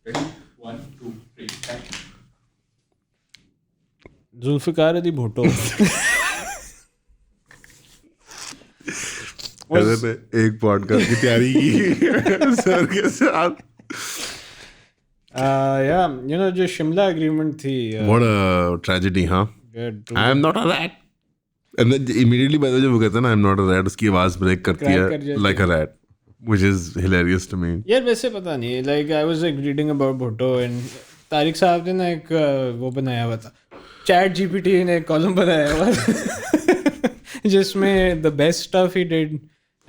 Ready? 1, 2, 3. Action. Zulfikar Ali Bhutto ने एक podcast की तैयारी की सर के साथ. जो शिमला एग्रीमेंट थी What a tragedy, huh? I am not a rat. And then immediately by the way वो कहता है ना I am not a rat, उसकी आवाज ब्रेक करती Crack कर है जाती like a rat, which is hilarious to me. यार वैसे पता नहीं like I was like reading about Bhutto and Tariq साहब ने ना एक वो बनाया हुआ था चैट जीपीटी ने एक कॉलम बनाया हुआ था जिसमें the best stuff he did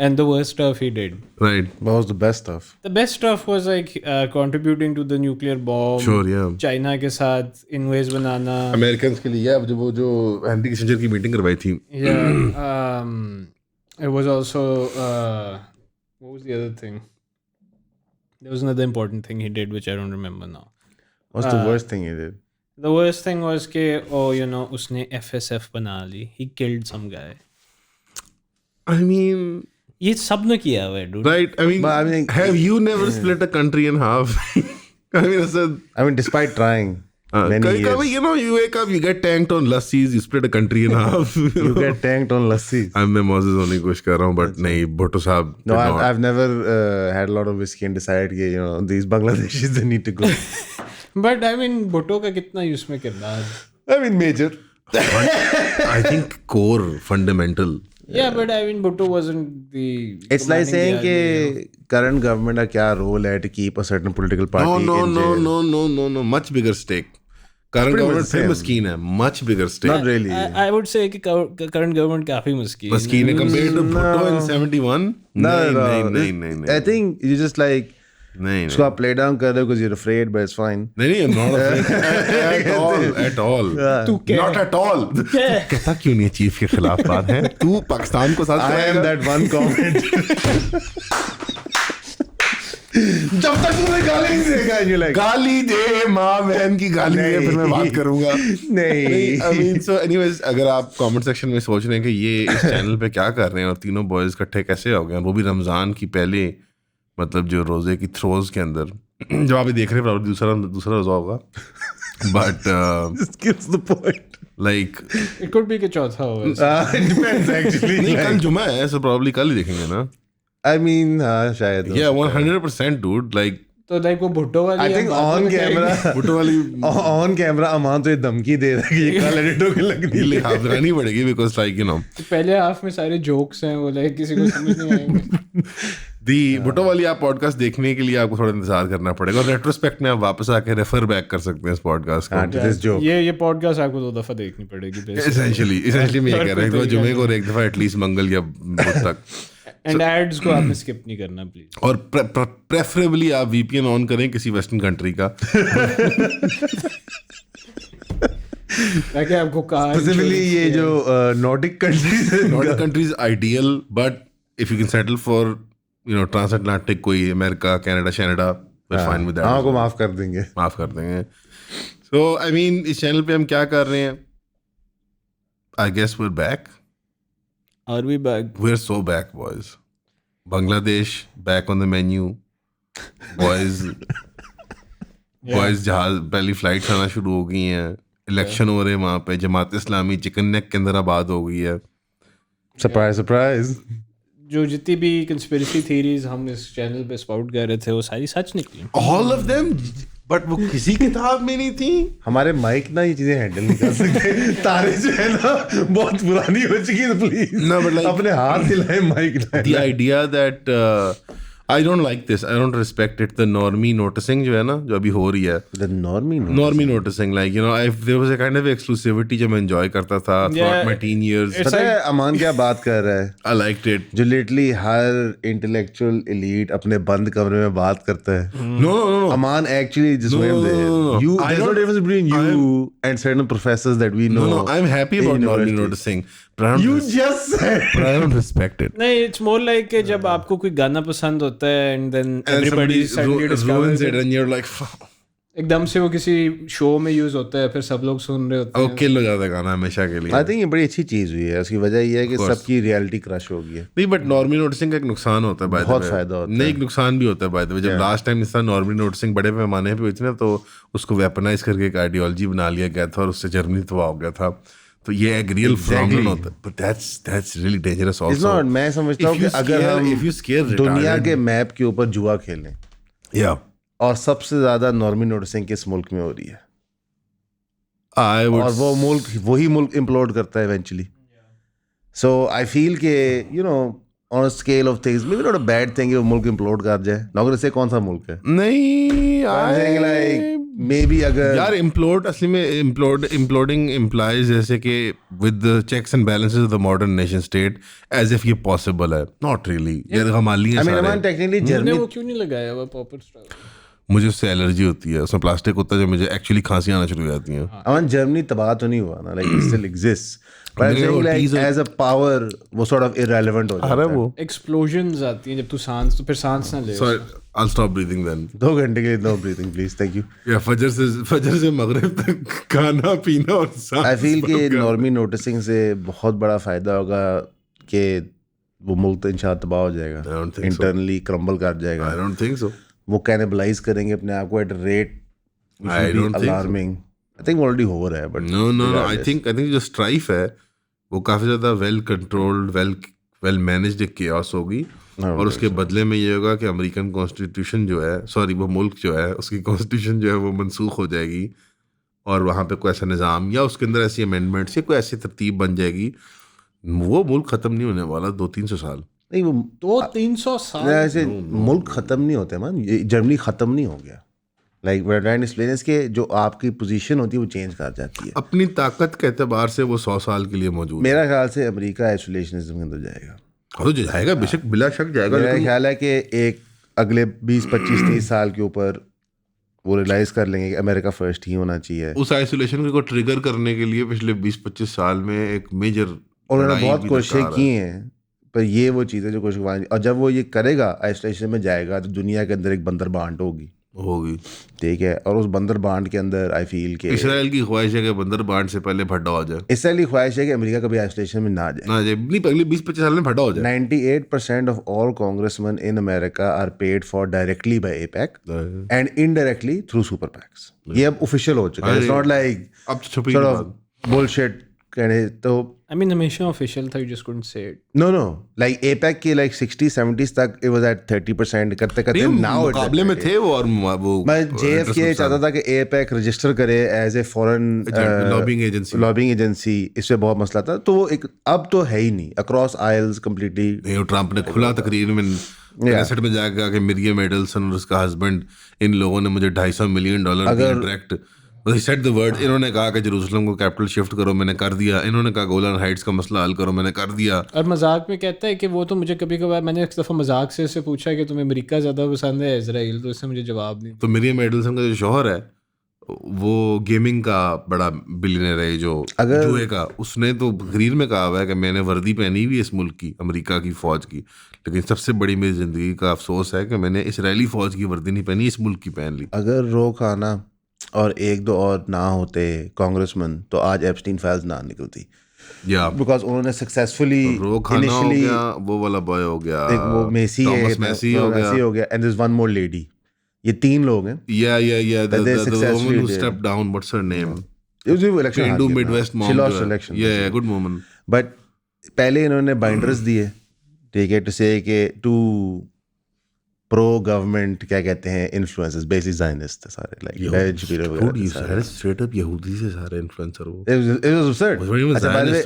and the worst stuff he did. Right. What was the best stuff? The best stuff was like contributing to the nuclear bomb. Sure, yeah. China के साथ inways बनाना. Americans के लिए जब वो जो Henry Kissinger की meeting करवाई थी. Yeah. It was also what was the other thing? There was another important thing he did which I don't remember now. What's the worst thing he did? The worst thing was कि उसने FSF बना ली. He killed some guy. I mean. ये सब ने किया हुआ है dude. Right. I mean, have you never split a country in half? I mean, despite trying many years. You wake up, you get tanked on lassis, you split a country in half. You get tanked on lassis. मैं Moses होने की कोशिश कर रहा हूँ, but नहीं, भुट्टो साहब. No, I've never had a lot of whiskey and decided that these Bangladeshis they need to go. But I mean, Bhutto का कितना उसमें किरदार? I mean, major. I think core, fundamental. Yeah, but I mean, Bhutto wasn't the. It's like saying that current government का क्या role है to keep a certain political party in jail. No. Much bigger stake. Current government फिर मस्कीन है. Much bigger stake. Not really. I would say कि current government काफी मस्कीन. मस्कीन है compared to Bhutto in 71. No. I think you just like. नहीं उसको आप play down कर रहे हो because you're afraid, but it's fine. नहीं, I'm not afraid at all. तू क्या? Not at all. कहता क्यों नहीं चीफ के खिलाफ बात है? तू पाकिस्तान को साथ I am that one comment. जब तक तूने गाली नहीं देगा you like गाली दे माँ बहन की गाली दे फिर मैं बात करूंगा. नहीं. I mean, so anyways, अगर आप कमेंट सेक्शन में सोच रहे हैं कि ये इस चैनल पे क्या कर रहे हैं और तीनों बॉयज इकट्ठे कैसे हो गए, वो भी रमजान की पहले मतलब जो रोजे की थ्रोज के अंदर जब आप देख रहे हैं दूसरा रोजा होगा but just gives the point. Like It could be कि चौथा होगा. It depends actually. नहीं कल जुमा है so probably कल ही देखेंगे ना. I mean शायद. Yeah, 100% dude. Like तो लाइक वो भुट्टो वाली. I think on camera. Bhutto वाली on camera अमान तो ये धमकी दे रहा है कि ये कल एडिट होके लगनी है. हाफरानी पड़ेगी because like you know. पहले हाफ में सारे जोक्स हैं वो लाइक किसी को समझ नहीं आएंगे. दी भुट्टो वाली आप पॉडकास्ट देखने के लिए आपको थोड़ा इंतजार करना पड़ेगा और रेट्रोस्पेक्ट में आप वापस आके रेफर बैक कर सकते हैं इस पॉडकास्ट को. ये पॉडकास्ट आपको 2 दफा देखनी पड़ेगी essentially मैं ये कह रहा हूँ जुमे को एक दफा एटलीस्ट मंगल या बुध तक. एंड एड्स को आपने स्किप नहीं करना प्लीज. और प्रेफरेबली आप VPN ऑन करें किसी वेस्टर्न कंट्री का. ताकि आपको स्पेसिफिकली ये जो Nordic countries ideal but if you can settle for transatlantic कोई अमेरिका कनाडा शैनडा फाइन विद दैट. हाँ को माफ कर देंगे. सो आई मीन इस चैनल पे हम क्या कर रहे हैं. I guess we are back. Are we back? We're so back, boys. Bangladesh back on the menu. Boys जहाज पहली फ्लाइट्स आना शुरू हो गई हैं. इलेक्शन हो रहे हैं वहाँ पे. जमात इस्लामी चिकन नेक के अंदर आबाद हो गई है. सरप्राइज. जो जितनी भी कंस्पिरेसी थ्योरीज हम इस चैनल पे स्पाउट कर रहे थे वो सारी सच निकली. All of them, बट वो किसी किताब में नहीं थी. हमारे माइक ना ये चीजें हैंडल नहीं कर सकते. तारे जो है ना बहुत पुरानी हो चुकी है. प्लीज No, but like, अपने हाथ हिलाए mic. The idea that I don't like this. I don't respect it. The normie noticing जो है ना जो अभी हो रही है. The normie noticing like there was a kind of exclusivity जो मैं enjoy करता था throughout my teen years. पता है अमान क्या बात कर रहा है. I liked it. जो लिटरली हर इंटेलेक्चुअल एलीट अपने बंद कमरे में बात करता है. No. Aman actually just went there. There's no difference between you and certain professors that we know. No. I'm happy about normie noticing. You just said. But I don't respect it. नहीं, it's more like जब आपको कोई गाना पसंद होता है and then everybody suddenly discovers it and you're like एकदम से वो किसी शो में यूज होता है, फिर सब लोग सुन रहे होते वो हैं. किल हो जाता है गाना हमेशा के लिए. आई थिंक ये बड़ी अच्छी चीज़ हुई है. उसकी वजह ये है कि course. सबकी रियलिटी क्रश हो गई है. नहीं बट नॉर्मली नोटिसिंग का एक नुकसान होता है. बहुत फायदा होता है. नहीं, एक नुकसान भी होता है बाय द वे. जब लास्ट टाइम इस तरह नॉर्मली नोटिसिंग बड़े पैमाने पे हुई थी ना, तो उसको वेपनाइज करके एक आइडियोलॉजी बना लिया गया था और उससे जर्मनी तबाह हो गया था. तो ये एक रियल प्रॉब्लम होता है. But that's really dangerous It's also. not, मैं समझता हूँ कि अगर हम दुनिया के मैप के ऊपर जुआ खेलें, या और सबसे ज्यादा नॉर्मी नोटिसिंग किस मुल्क में हो रही है, आई वुड, और वो मुल्क वही मुल्क इम्प्लोड करता है इवेंचुअली. सो आई फील के you know on a scale of things, may be not a bad thing वो मुल्क इम्प्लोड कर जाए. नौकर से कौन सा मुल्क है? नहीं, लाइक मे बी अगर यार इम्प्लोड असली में इम्प्लोडिंग इम्प्लाइज जैसे कि with checks and balances of the modern nation state, as if ये पॉसिबल है. Not really. यार हमाली आई मीन अमन टेक्निकली तुमने जर्मनी, वो क्यों नहीं लगाया हुआ पॉपर स्टार? मुझे उससे एलर्जी होती है. उसमें प्लास्टिक होता है जो मुझे एक्चुअली खांसी आना शुरू हो जाती है. अमन जर्मनी तबाह तो नहीं हुआ ना, like it still exist, but I मेरे think like OTs as a power वो सॉर्ट ऑफ इररिलेवेंट हो जाता अरे है. वो एक्सप्लोजन्स आती हैं जब तू सांस, तो फिर सांस ना ले. Sorry, I'll stop breathing then. 2 घंटे के लिए no breathing please, thank you. या फजर से मगरिब तक खाना पीना और सांस आई फील बंद कि करना. नॉर्मी नोटिसिंग से बहुत बड़ा फायदा होगा कि वो मुल्क तो इंशाल्लाह तबाह हो जाएगा, I don't think so. Internally crumble कर जाएगा. I don't think so. वो कैनिबलाइज करेंगे अपने आप को at rate I don't think so. Alarming. I think already हो रहा है, बट No. I think जो स्ट्राइफ है वो काफी ज्यादा वेल कंट्रोल्ड, वेल मैनेज्ड एक chaos होगी. और उसके बदले में ये होगा कि अमेरिकन कॉन्स्टिट्यूशन जो है, सॉरी वो मुल्क जो है, उसकी कॉन्स्टिट्यूशन जो है वो मनसूख हो जाएगी और वहाँ पे कोई ऐसा निज़ाम या उसके अंदर ऐसी अमेंडमेंट्स या कोई ऐसी तरतीब बन जाएगी. वो मुल्क ख़त्म नहीं होने वाला 200-300 साल. नहीं वो 200-300 साल ऐसे मुल्क ख़त्म नहीं होते man. ये जर्मनी ख़त्म नहीं हो गया. Like what I explain is के जो आपकी पोजीशन होती है वो चेंज कर जाती है. अपनी ताकत के एतबार से वो 100 साल के लिए मौजूद है. मेरा ख्याल से अमेरिका आइसोलेशनिज्म के अंदर जाएगा. तो जाएगा बेशक, बिला शक जाएगा. मेरा लेकिन ख्याल है कि एक अगले 20-25-30 साल के ऊपर वो रियलाइज कर लेंगे कि अमेरिका फर्स्ट ही होना चाहिए. उस आइसोलेशन को ट्रिगर करने के लिए पिछले 20-25 साल में एक मेजर और उन्होंने बहुत कोशिशें की हैं, पर ये वो चीज़ है जो कोशिश, और जब वो ये करेगा आइसोलेशन में जाएगा तो दुनिया के अंदर एक बंदर बांट होगी, ठीक है. और उस बंदर बांट के अंदर आई फील के इसराइल की ख्वाहिश है कि बंदर बांट से पहले भड्डा हो जाए. इसराइल की ख्वाहिश है कि अमेरिका कभी आइसोलेशन में ना जाए. नहीं, अगले 20-25 साल में भड्डा हो जाए. 98% of all congressmen in America are paid for directly by AIPAC and indirectly through super PACs. ये अब ऑफिशियल हो चुका है. It's not like अब छुपी sort की of बात. bullshit कहने तो. I mean हमेशा ऑफिशियल था, you just couldn't say it. No, like AIPAC के like 60-70s तक it was at 30% करते now it's मुकाबले में थे वो. और वो मैं JFK चाहता था कि AIPAC रजिस्टर करे as a foreign lobbying agency. इससे बहुत मसला था. तो वो एक अब तो है ही नहीं अक्रॉस आइल्स कंप्लीटली. नहीं, ट्रम्प ने खुला तकरीर में कैसेट में जाकर कहा कि मिरियम एडल्सन और उसका हस्बैंड, इन लोगों ने मुझे $250 million direct set the word. इन्होंने कहा कि जेरूसलम को कैपिटल शिफ्ट करो, मैंने कर दिया. इन्होंने कहा गोलान हाइट्स का मसला हल करो, मैंने कर दिया. और मजाक में कहता है कि वो तो मुझे कभी कभार, मैंने एक दफ़ा मजाक से इससे पूछा कि तुम्हें अमेरिका ज़्यादा पसंद है इजराइल, तो इसने मुझे जवाब नहीं. तो मिरियम एडल्सन का जो शौहर है वो गेमिंग का बड़ा बिलियनर है, जो जुए का. उसने तो तकरीर में कहा हुआ है कि मैंने वर्दी पहनी हुई है इस मुल्क की, अमेरिका की फ़ौज की, लेकिन सबसे बड़ी मेरी ज़िंदगी का अफसोस है कि मैंने इसराइली फ़ौज की वर्दी नहीं पहनी, इस मुल्क की पहन ली. अगर रोक आना और 1-2 और ना होते कांग्रेसमैन तो आज एप्स्टीन फाइल्स ना निकलती. या बिकॉज उन्होंने सक्सेसफुली रोखाना हो गया, वो वाला बॉय हो गया, वो मेसी हो गया, and there is one more lady. ये 3 लोग हैं. या the woman who stepped down, what's her name? It was election. Hindu Midwest mom. She lost election. Yeah, good woman. But पहले इन्होंने बाइंडर्स दिए, ठीक है, टू से कि टू प्रो गवर्नमेंट क्या कहते हैं इन्फ्लुएंसर्स, बेसिकली ज़ायनिस्ट थे सारे, लाइक बेंच पीटर वगैरह, स्ट्रेट अप यहूदी से सारे इन्फ्लुएंसर वो. It was absurd.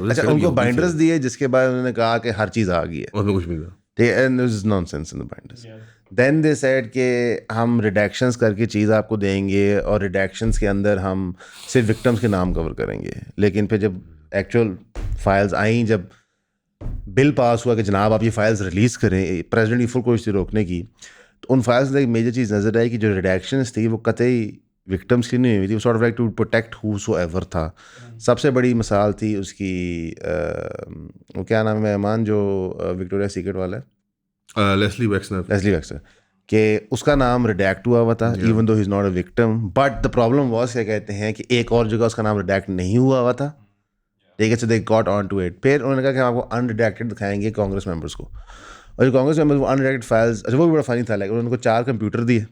अच्छा उनको बाइंडर्स दिए जिसके बाद उन्होंने कहा कि हर चीज़ आ गई है. उसमें कुछ नहीं था. And there was nonsense in the binders. Then they said कि हम रिडक्शंस करके चीज़ आपको देंगे और रिडक्शंस के अंदर हम सिर्फ विक्टिम्स के नाम कवर करेंगे. लेकिन फिर जब एक्चुअल फाइल्स आई, जब बिल पास हुआ कि जनाब आप ये फाइल्स रिलीज़ करें, प्रेसिडेंट की फुल कोशिश थी रोकने की, तो उन फाइल्स में एक मेजर चीज़ नज़र आई कि जो रिडक्शंस थी वो कतई विक्टिम्स की नहीं हुई थी, sort of like to protect whosoever था. सबसे बड़ी मिसाल थी उसकी वो क्या नाम है मेहमान जो विक्टोरिया सीक्रेट वाला है, लेस्ली वैक्सनर. कि उसका नाम रिडैक्ट हुआ हुआ था even though he is not a victim, but the problem was क्या कहते हैं कि एक और जगह उसका नाम रिडैक्ट नहीं हुआ हुआ था, ठीक है, so they got on to it. फिर उन्होंने कहा कि हम आपको अनरिडैक्टेड दिखाएंगे कांग्रेस मेंबर्स को, और जो कांग्रेस मेंबर्स वो अनरिडैक्टेड फाइल्स, अच्छा वो भी बड़ा फनी था, लाइक उन्होंने 4 कंप्यूटर दिए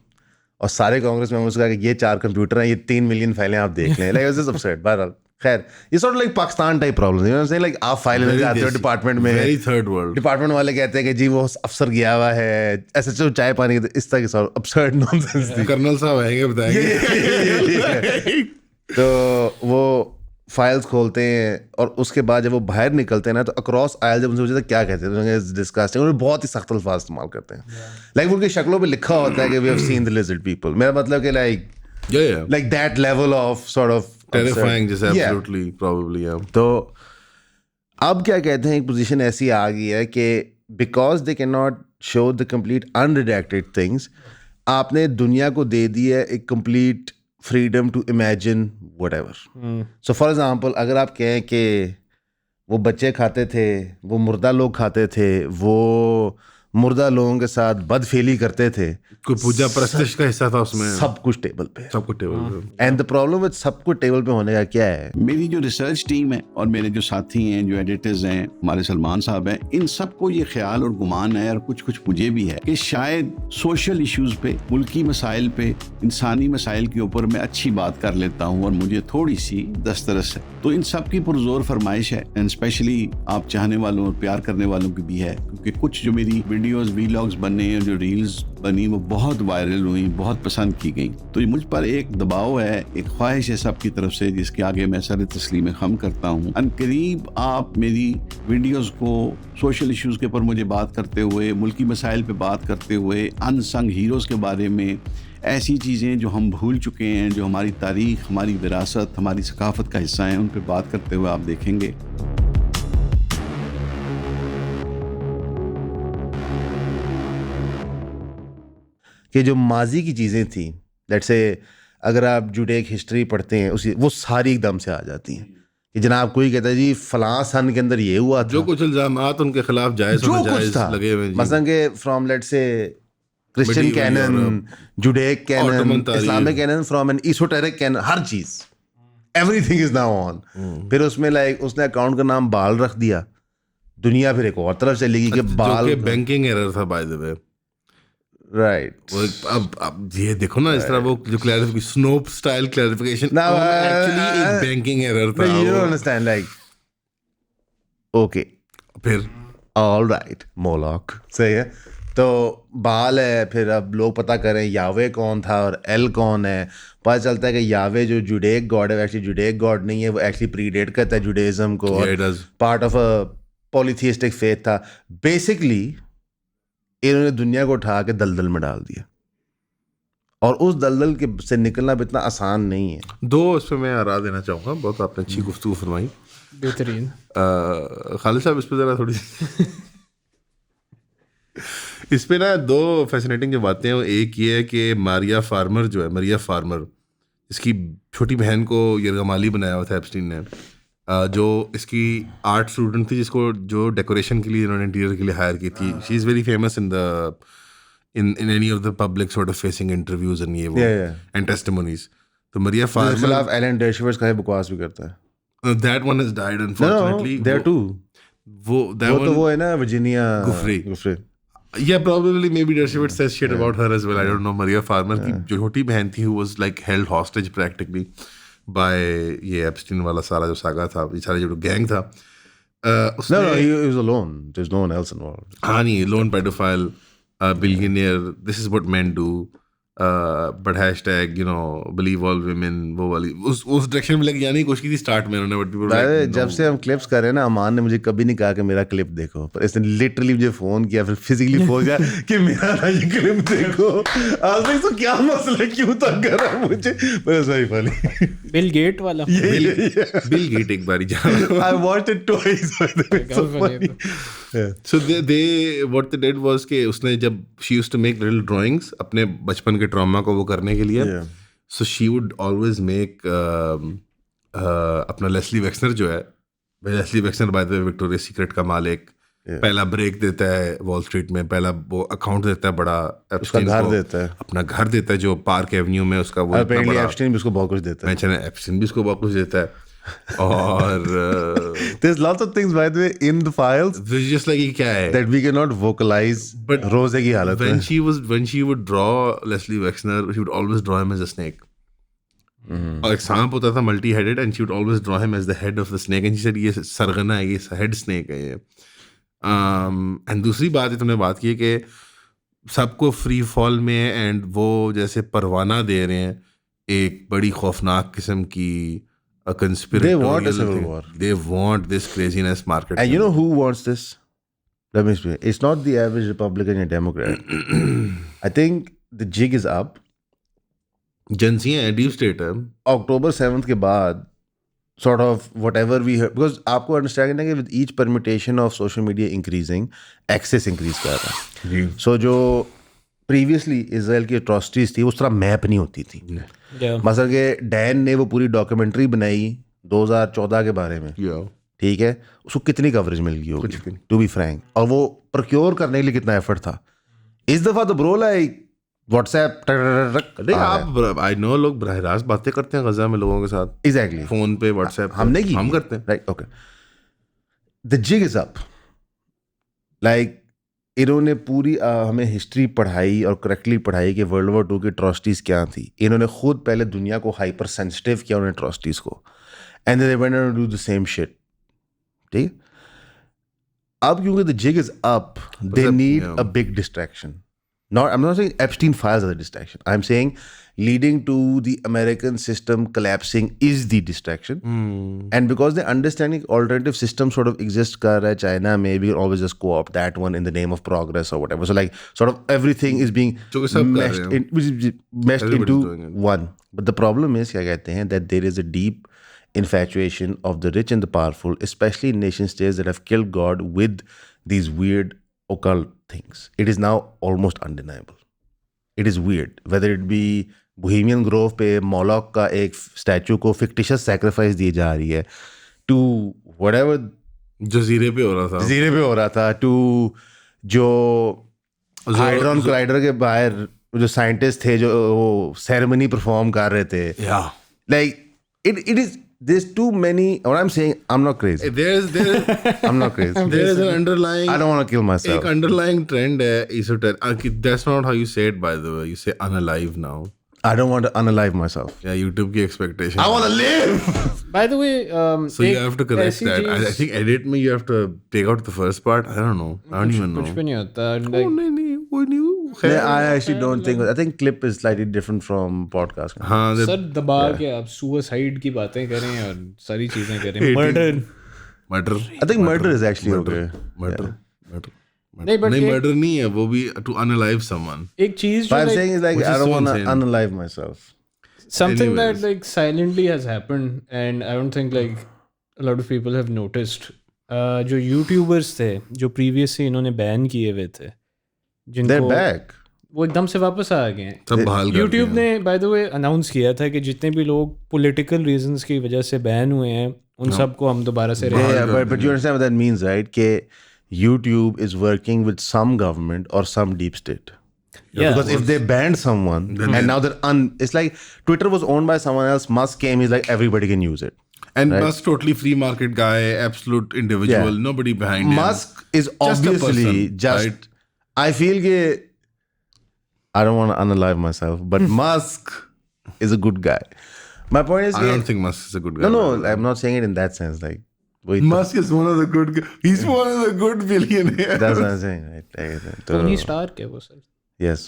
और सारे कांग्रेस मेंबर्स को कहा कि ये 4 कंप्यूटर हैं, ये 3 मिलियन फाइलें आप देख लें, लाइक दिस अपसेट। बहरहाल खैर ये sort like Pakistan type problem, you know what I am like आप फाइल लेने जाते हो डिपार्टमेंट में, वेरी थर्ड वर्ल्ड, डिपार्टमेंट वाले कहते हैं कि जी वो अफसर गया हुआ है ऐसे चलो चाय पानी के, इस तरह की अपसर्ड नॉनसेंस थी। कर्नल साहब आएंगे बताएंगे। तो वो फाइल्स खोलते हैं और उसके बाद जब वो बाहर निकलते हैं ना तो अक्रॉस आयल जब उनसे पूछते क्या कहते हैं, डिस्कस्टिंग, उन्होंने बहुत ही सख्त अल्फाज इस्तेमाल करते हैं, लाइक उनकी शक्लों पे लिखा होता है कि we have seen the lizard people, मेरा मतलब कि like that level of sort of terrifying, जैसे एब्सोल्युटली प्रोबेबली। तो अब क्या कहते हैं, एक पोजीशन ऐसी आ गई है कि because they can not show the complete unredacted things, आपने दुनिया को दे दी है एक complete freedom to imagine whatever. So for example अगर आप कहें कि वो बच्चे खाते थे, वो मुर्दा लोग खाते थे, वो मुर्दा लोगों के साथ बदफेली करते थे, कोई पूजा परस्तिश का हिस्सा था उसमें, सब कुछ टेबल पे, सब कुछ टेबल पे। एंड द प्रॉब्लम विद सब कुछ टेबल पे होने का क्या है, मेरी जो रिसर्च टीम है और मेरे जो साथी हैं, जो एडिटर्स हैं, हमारे सलमान साहब हैं, इन सबको ये ख्याल और गुमान है और कुछ कुछ मुझे भी है कि शायद सोशल इश्यूज पे, मुल्की मसाइल पे, इंसानी मसाइल के ऊपर मैं अच्छी बात कर लेता हूँ और मुझे थोड़ी सी दस्तरस है। तो इन सब की पुरजोर फरमाइश है, एंड स्पेशली आप चाहने वालों और प्यार करने वालों की भी है, क्योंकि कुछ जो मेरी वीडियोस वीलॉग्स बने और जो रील्स बनी वो बहुत वायरल हुई, बहुत पसंद की गई। तो मुझ पर एक दबाव है, एक ख्वाहिश है सबकी तरफ से, जिसके आगे मैं सर तस्लीम खम करता हूँ। अनकरीब आप मेरी वीडियोस को सोशल इश्यूज के ऊपर मुझे बात करते हुए, मुल्की मसाइल पे बात करते हुए, अनसंग हीरोज़ के बारे में, ऐसी चीज़ें जो हम भूल चुके हैं, जो हमारी तारीख, हमारी विरासत, हमारी सकाफत का हिस्सा हैं, उन पर बात करते हुए आप देखेंगे। कि जो माजी की चीज़ें थी, लेट्स से अगर आप जुडेक हिस्ट्री पढ़ते हैं उसी, वो सारी एकदम से आ जाती हैं कि जनाब कोई कहता है जी फलां सन के अंदर ये हुआ था, जो कुछ इल्जामात उनके खिलाफ जायज जो और कुछ नाजायज था लगे हुए, मसलन के from let's say Christian canon, Judaic canon, Islamic canon, from an esoteric canon, हर चीज़ एवरीथिंग इज नाउ ऑन। फिर उसमें लाइक उसने अकाउंट का नाम बाल रख दिया, दुनिया फिर एक और तरफ चलेगी कि बाल बैंकिंग एरर था बाय द वे, राइट। अब ये देखो ना, इस तरह वो जो क्लैरिफिकेशन, स्नोप स्टाइल क्लैरिफिकेशन, एक्चुअली एक बैंकिंग एरर था। You don't understand, like okay फिर ऑल राइट, मोलॉक सही है, तो बाल है, फिर अब लोग पता करें यावे कौन था और एल कौन है, पता चलता है कि यावे जो जुडेक गॉड है एक्चुअली जुडेक गॉड नहीं है, वो एक्चुअली प्रीडेट करता है जुडेइज्म को, part of a polytheistic faith था। बेसिकली इन्होंने दुनिया को उठा के दलदल में डाल दिया, और उस दलदल के से निकलना भी इतना आसान नहीं है। दो इस पर मैं आरा देना चाहूँगा, बहुत आपने अच्छी गुफ्तगू फरमाई, बेहतरीन। खालिद साहब इस पर ज़रा थोड़ी इस पे ना दो फैसिनेटिंग जो बातें हैं, वो एक ये है कि मारिया फार्मर जो है, मारिया फार्मर, इसकी छोटी बहन को यरगमाली बनाया हुआ था एप्स्टीन ने, जो इसकी आर्ट स्टूडेंट थी, जिसको जो डेकोरेशन के लिए इन्होंने इंटीरियर के लिए हायर की थी। She is very famous in the in any of the public sort of facing interviews and ये वो एंड टेस्टिमोनीज। तो मारिया फार्मर खिलाफ एलन डेशवर्स का बकवास भी करता है। That one has died unfortunately. There two वो तो वो है ना Virginia Giuffre. Yeah, probably maybe Dershowitz says shit about her as well. I don't know. Maria Farmer की जो छोटी बहन थी, who was like held hostage practically by ये एप्स्टीन वाला सारा जो सागा था, ये सारा जो गैंग था, No, he was alone. There's no one else involved. हाँ नहीं, lone pedophile, billionaire. This is what men do. But hashtag, you know, believe all women, वो वाली उस डायरेक्शन में लेके जाने की कोशिश की थी स्टार्ट में उन्होंने, बट people were like, जब से हम क्लिप्स कर रहे हैं ना, अमान ने मुझे कभी नहीं कहा कि मेरा क्लिप देखो, पर इसने लिटरली मुझे फोन किया, फिर फिजिकली फोन किया कि मेरा ना ये क्लिप देखो। आज भाई तो क्या मसला है, क्यों तक कर रहा है मुझे, बस वही फनी बिल गेट वाला, बिल गेट एक बारी जाना। I watched it twice. So funny. So they what they did was कि उसने जब she used to make little drawings अपने बचपन के ट्रॉमा को वो करने के लिए, so she would always make अपना लेस्ली वेक्सनर जो है, Leslie Wexner by the way Victoria Secret का मालिक, पहला ब्रेक देता है वॉल स्ट्रीट में, पहला वो अकाउंट देता है बड़ा, उसका घर देता है, अपना घर देता है जो पार्क एवेन्यू में उसका वो इतना बड़ा, एप्स्टीन भी उसको बहुत कुछ देता है, एप्स्टीन भी उसको बहुत कुछ देता है. और there's lots of things by the way in the files just like ये क्या है that we cannot vocalize. But रोजे की हालत when में when she would draw Leslie Wexner, she would always draw him as a snake. और एक सांप होता था multi headed, and she would always draw him as the head of the snake, and she said ये सरगना है, ये head snake है ये. एंड दूसरी बात है, तुमने बात की कि सबको फ्री फॉल में, एंड वो जैसे परवाना दे रहे हैं एक बड़ी खौफनाक किस्म की a conspiratorial They want a civil thing. war. They want this craziness market. And you know who wants this? Let me explain. It's not the average Republican or Democrat. I think the jig is up. Agency है, deep state है. October 7th के बाद sort of whatever we heard, because आपको understand है कि with each permutation of social media increasing, access increase कर रहा है. जी. So जो previously Israel की atrocities थी, उस तरह मैप नहीं होती थी. मसलन के डैन ने वो पूरी डॉक्यूमेंट्री बनाई 2014 के बारे में, ठीक है, उसको कितनी कवरेज मिल गई होगी, टू बी फ्रैंक, और वो प्रोक्योर करने के लिए कितना एफर्ट था. इस दफा तो ब्रो लाइक व्हाट्सएप, आप आई नो लोग बराह रास्त बातें करते हैं गजा में लोगों के साथ, एग्जैक्टली फोन पे, व्हाट्सएप. हमने की, हम करते हैं, right, okay. The jig is up. Like इन्होंने पूरी हमें हिस्ट्री पढ़ाई और करेक्टली पढ़ाई कि वर्ल्ड वॉर 2 की अट्रॉसिटीज़ क्या थी. इन्होंने खुद पहले दुनिया को हाइपर सेंसिटिव किया उन अट्रॉसिटीज़ को, and they went to do the same shit. ठीक. अब क्योंकि the jig is up, they need a big distraction. I'm not saying Epstein files are the distraction. I'm saying leading to the American system collapsing is the distraction. And because they understanding alternative system sort of exists kar raha hai China, maybe always just co-opt that one in the name of progress or whatever. So like sort of everything is being meshed into one. But the problem is, kya kehte hain, that there is a deep infatuation of the rich and the powerful, especially in nation states that have killed God with these weird occult things. It is now almost undeniable. It is weird. Whether it be Bohemian Grove पे Moloch का एक statue को fictitious sacrifice दी जा रही है, to whatever जजीरे पे हो रहा था, to जो हाइड्रॉन कोलाइडर के बाहर जो साइंटिस्ट थे जो वो सेरेमनी परफॉर्म कर रहे थे. Like it is. There's too many. What I'm saying, I'm not crazy. I'm not crazy. There is an underlying. I don't want to kill myself. एक underlying trend है esoteric. That's not how you say it, by the way. You say unalive now. I don't want to unalive myself. Yeah, YouTube की expectation. I want to live. By the way, so you have to correct that. I think edit में you have to take out the first part. I don't know. I don't even know. कुछ भी नहीं होता. वो नहीं. I actually don't think. I think clip is slightly different from podcast. हाँ. Sir दबा के आप suicide की बातें करें और सारी चीजें करें. Murder. I think murder is actually okay. Murder. नहीं, but murder नहीं है, वो भी to unalive someone. एक चीज जो But I'm saying is like I don't want to insane. unalive myself. something that Anyways. like silently has happened and I don't think like a lot of people have noticed. जो YouTubers थे जो previous से इन्होंने ban किए हुए थे, They're back. वो एकदम से वापस आ गए हैं. सब बहाल कर यूट्यूब दिया. ने बाय द वे अनाउंस किया था कि जितने भी लोग पॉलिटिकल रीजंस की वजह से बैन हुए हैं उन सबको हम दोबारा से Yeah, but you understand what that means, right? कि YouTube is working with some government or some deep state. Yeah. Because if they banned someone and now they're it's like Twitter was owned by someone else. Musk came, he's like everybody can use it. And Musk totally free market guy, absolute individual, Yeah. nobody behind him. Musk is Just a obviously person, just. right? I feel that I don't want to unalive myself, but Musk is a good guy. My point is, I don't think Musk is a good guy. no, I'm not saying it in that sense. Like, wait, Musk is one of the good guys. He's one of the good billionaires. that's what I'm saying. Right? Tony Stark है वो sir. Yes.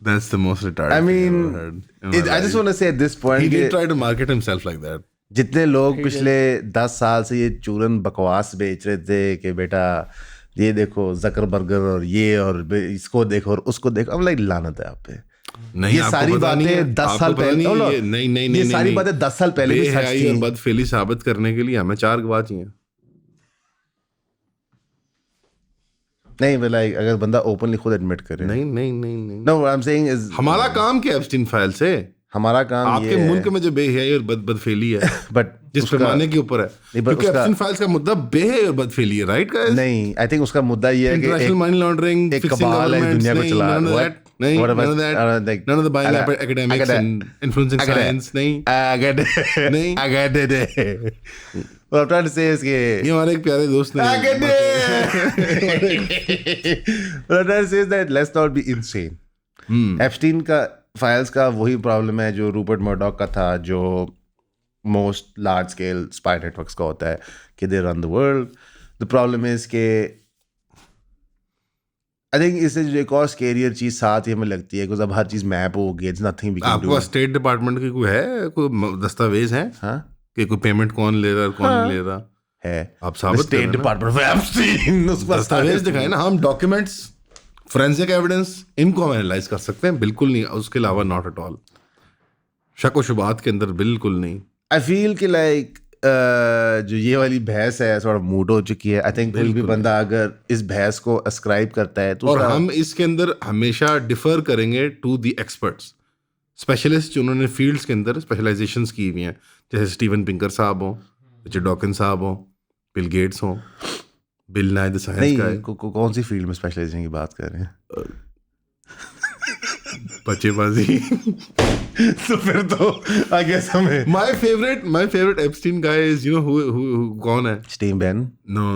That's the most retarded I mean, thing I've ever heard in my I just life. want to say at this point, He कि did try to market himself like that. जितने लोग पिछले 10 साल से ये चूरन बकवास बेच रहे थे कि बेटा ये देखो जकरबर्गर और ये और इसको देखो और उसको देखो, अब लाइक लानत है आप पे. नहीं, ये आपको सारी पता नहीं है, बातें 10 आपको साल पता पहले नहीं है, hold on. ये- नहीं ये सारी बातें 10 साल पहले भी सच बेहयाई और थी. बदफेली साबित करने के लिए हमें 4 गवाह चाहिए. नहीं but like अगर बंदा ओपनली खुद एडमिट करे. नहीं. No, what I'm saying is हमारा काम क्या एप्स्टीन फाइल से? हमारा काम आपके ये मुल्क में जो बेहयाई और बदफेली है बट जिस पैमाने के ऊपर है, नहीं, but क्योंकि उसका- एप्स्टीन फाइल्स का मुद्दा बेहयाई और बदफेली है, राइट गाइस? नहीं, आई थिंक उसका मुद्दा ये है कि इंटरनेशनल मनी लॉन्ड्रिंग, एक कबाल है दुनिया को चला नहीं, What about- none of that, like- none of the buying I got- academics I got and influencing I got it. science, नहीं. I get it. नहीं. I get it. What I'm trying to say is कि ये हमारे एक प्यारे दोस्त ने I get it. What I'm trying to say is that let's not be insane. Epstein का फाइल्स का वही प्रॉब्लम है जो रूपर्ट मर्डॉक का था, जो most large scale spy networks का होता है कि they run the world. The problem is के आई थिंक इससे जो एक और स्केरियर चीज साथ ही हमें लगती है कि अब हर चीज मैप हो गई, इट्स नथिंग वी कैन आपके डू. पास स्टेट डिपार्टमेंट की कोई है, कोई दस्तावेज है हाँ कि कोई पेमेंट कौन ले रहा है और कौन नहीं ले रहा? है आप साबित स्टेट करें ना. डिपार्टमेंट ऑफ एप्स्टीन उस पर दस्तावेज दिखाए ना, हम डॉक्यूमेंट्स, फोरेंसिक एविडेंस, इनको हम एनालाइज कर सकते हैं, बिल्कुल नहीं उसके अलावा नॉट एट ऑल. शक व शुबात के अंदर बिल्कुल नहीं. आई फील कि लाइक जो ये वाली बहस है थोड़ा मूड हो चुकी है. आई थिंक कोई भी बंदा अगर इस बहस को अस्क्राइब करता है तो और उसका- हम इसके अंदर हमेशा डिफर करेंगे टू द एक्सपर्ट्स, स्पेशलिस्ट जिन्होंने फील्ड्स के अंदर स्पेशलाइजेशंस की हुई हैं, जैसे स्टीवन पिंकर साहब हों, रिचर्ड डॉकिंस साहब हों, बिल गेट्स हों, बिल नाई द साइंस नहीं गाय, कौन सी फील्ड में स्पेशलाइजेशन की बात कर रहे हैं? बच्चेबाजी. तो फिर तो आई गेस हमें my favorite Epstein guy is, you know who कौन है? Steve ban, No.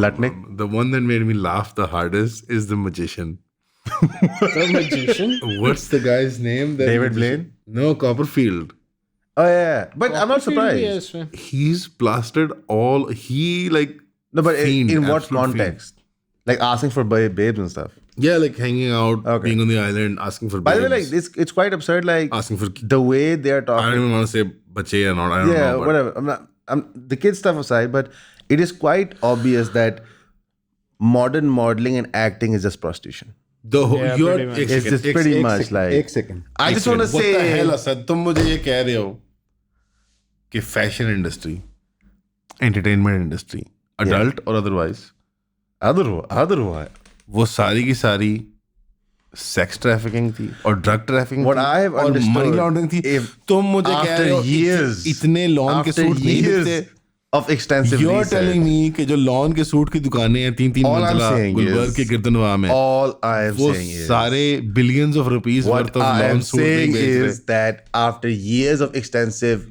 Lutnick? The one that made me laugh the hardest is the magician. The magician. What's the guy's name? David Blaine? No, Copperfield. Oh yeah, but I'm not surprised. Yes, man. He's plastered all. He like No, but Fiend, in what absolute context? Like asking for babes and stuff. yeah, like hanging out, Okay. being on the island, asking for. By the way, babes, like it's quite absurd. Like asking for. the way they are I talking. don't even want to say bache or not. I don't Yeah, know. But whatever. I'm the kid stuff aside, but it is quite obvious that modern modeling and acting is just prostitution. the whole Yeah, you're pretty much. एक It's second, just एक pretty second, much एक like. एक second. I just want to What the say. hell, Asad, तुम मुझे ये कह रहे हो कि fashion industry, entertainment industry, adult और अदरवाइज, Other हुआ है. वो सारी की सारी सेक्स ट्रैफिकिंग थी और drug trafficking What I have और understood, मनी लॉन्ड्रिंग थी. if तुम मुझे कह after रहे हो years- इतने लॉन के After सूट नहीं years मिलते. of extensive You're research. telling me कि जो लॉन के सूट की दुकानें हैं 3-3 All I'm मंजिला saying गुलबर्ग is- के गिरदनवा में, All I am वो saying is. सारे billions of rupees What worth of I lawn am suit नहीं saying बेच रहे. is that after years of extensive,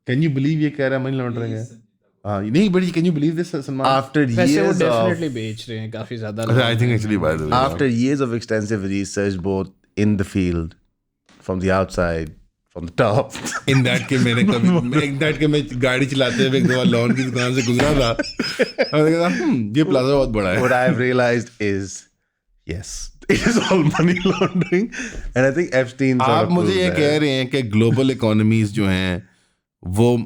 can you believe ये कह रहा है मनी लॉन्ड्रिंग है? हाँ नहीं, but can you believe this Salman? after वैसे वो years of, डेफिनेटली बेच रहे हैं काफी ज्यादा. I think actually by the way. after years of extensive research, both in the field, from the outside, from the top. In that के मैंने कभी एक दैट के मैं गाड़ी चलाते हुए एक दफा लॉन की दुकान से गुजरा था और मैंने कहा ये प्लाजा बहुत बड़ा है. What I've realized is, yes, it is all money laundering, and I think Epstein. sort आप of मुझे proved ये that. कह रहे हैं कि ग्लोबल इकोनॉमीज जो हैं वो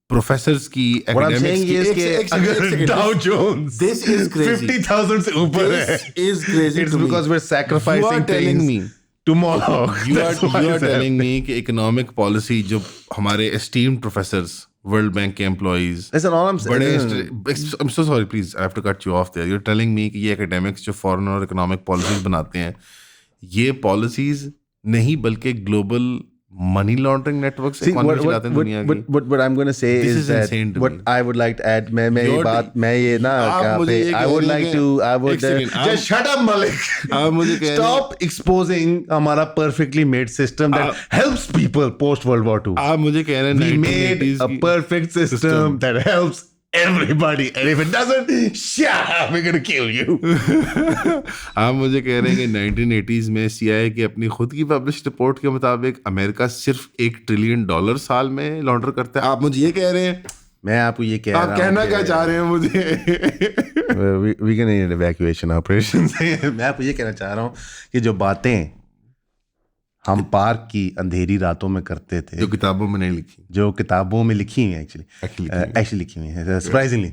प्रोफेसर्स की What I'm saying academics is की कि अगर Dow Jones This is crazy. 50,000 से ऊपर है, This is crazy it's to me. because we're You sacrificing are telling things me to Moloch. you That's are why you are it's telling happening. me कि economic policy जो हमारे esteemed professors, world bank के employees, Listen, all I'm बड़े saying. I'm so sorry, please, I have to cut you off there. You're telling me कि ये academics जो foreign और economic policies बनाते हैं, ये policies नहीं बल्कि global money laundering networks See, economy चलाते हैं दुनिया की. what I'm going to say This is is that insane to what me. I would like to add, मैं ये You're बात मैं ये ना आप कहाँ मुझे पे ये I कह would रहे like हैं to I would एक second, just shut up Malik. आप मुझे कह रहे हैं Stop exposing हमारा perfectly made system that helps people post World War II. आप मुझे कह रहे हैं We made 1980s a की- perfect system that helps everybody, and if it doesn't, shut up, we're gonna kill you. आप मुझे कह रहे हैं कि 1980s में CIA की अपनी खुद की पब्लिश रिपोर्ट के मुताबिक अमेरिका सिर्फ $1 ट्रिलियन साल में लॉन्डर करता है. आप मुझे ये कह रहे हैं, मैं आपको ये कह आप रहा कहना हूँ क्या चाह रहे हैं मुझे? we gonna need evacuation operations. मैं आपको ये कहना चाह रहा हूँ कि जो बातें हम पार्क की अंधेरी रातों में करते थे, जो किताबों में नहीं लिखी, जो किताबों में लिखी हुई हैं एक्चुअली लिखी हुई हैं सरप्राइजिंगली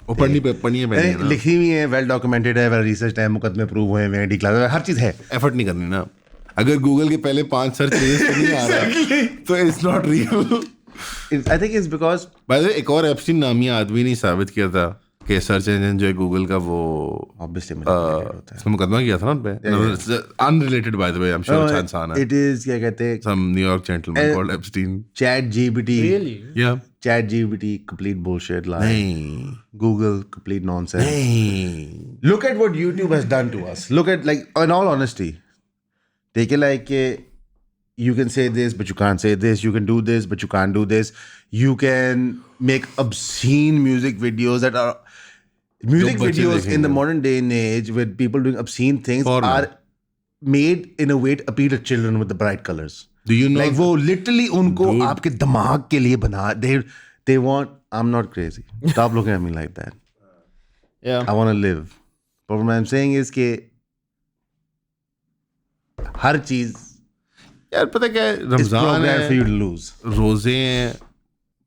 वो पढ़नी है ना. लिखी हुई है, वेल डॉक्यूमेंटेड है, वेल रिसर्च है, मुकदमे प्रूव हुए हैं, डी क्लास हर चीज़ है. एफर्ट नहीं करनी ना. अगर गूगल के पहले 5 सर्च पेजेस पे नहीं आ रहा तो it's not real. I think it's because by the वे एक और एप्स्टीन नामी आदमी ने साबित किया था कि सर्च इंजन जो है गूगल का वो ऑब्वियसली होता है. इसमें मुकदमा किया था ना उन पे, unrelated bye the way, I am sure अच्छा इंसान है. It is क्या कहते हैं, Some New York gentleman called Epstein. ChatGPT. Really? Yeah. ChatGPT complete bullshit lie. नहीं. Google complete nonsense. नहीं. Look at what YouTube has done to us. Look at, like, in all honesty, take it like you can say this but you can't say this, you can do this but you can't do this, you can make obscene music videos that are music बच्चे videos in देखेंगे. the modern day and age with people doing obscene things Porno. are made in a way to appeal to children with the bright colors. Do you know? Like वो literally उनको Dude. आपके दिमाग के लिए बना, they want, I'm not crazy, stop looking at me like that, Yeah. I want to live, but what I'm saying is कि हर चीज यार पता क्या है, is Ramzan programmed for you है, to lose. रोजे हैं,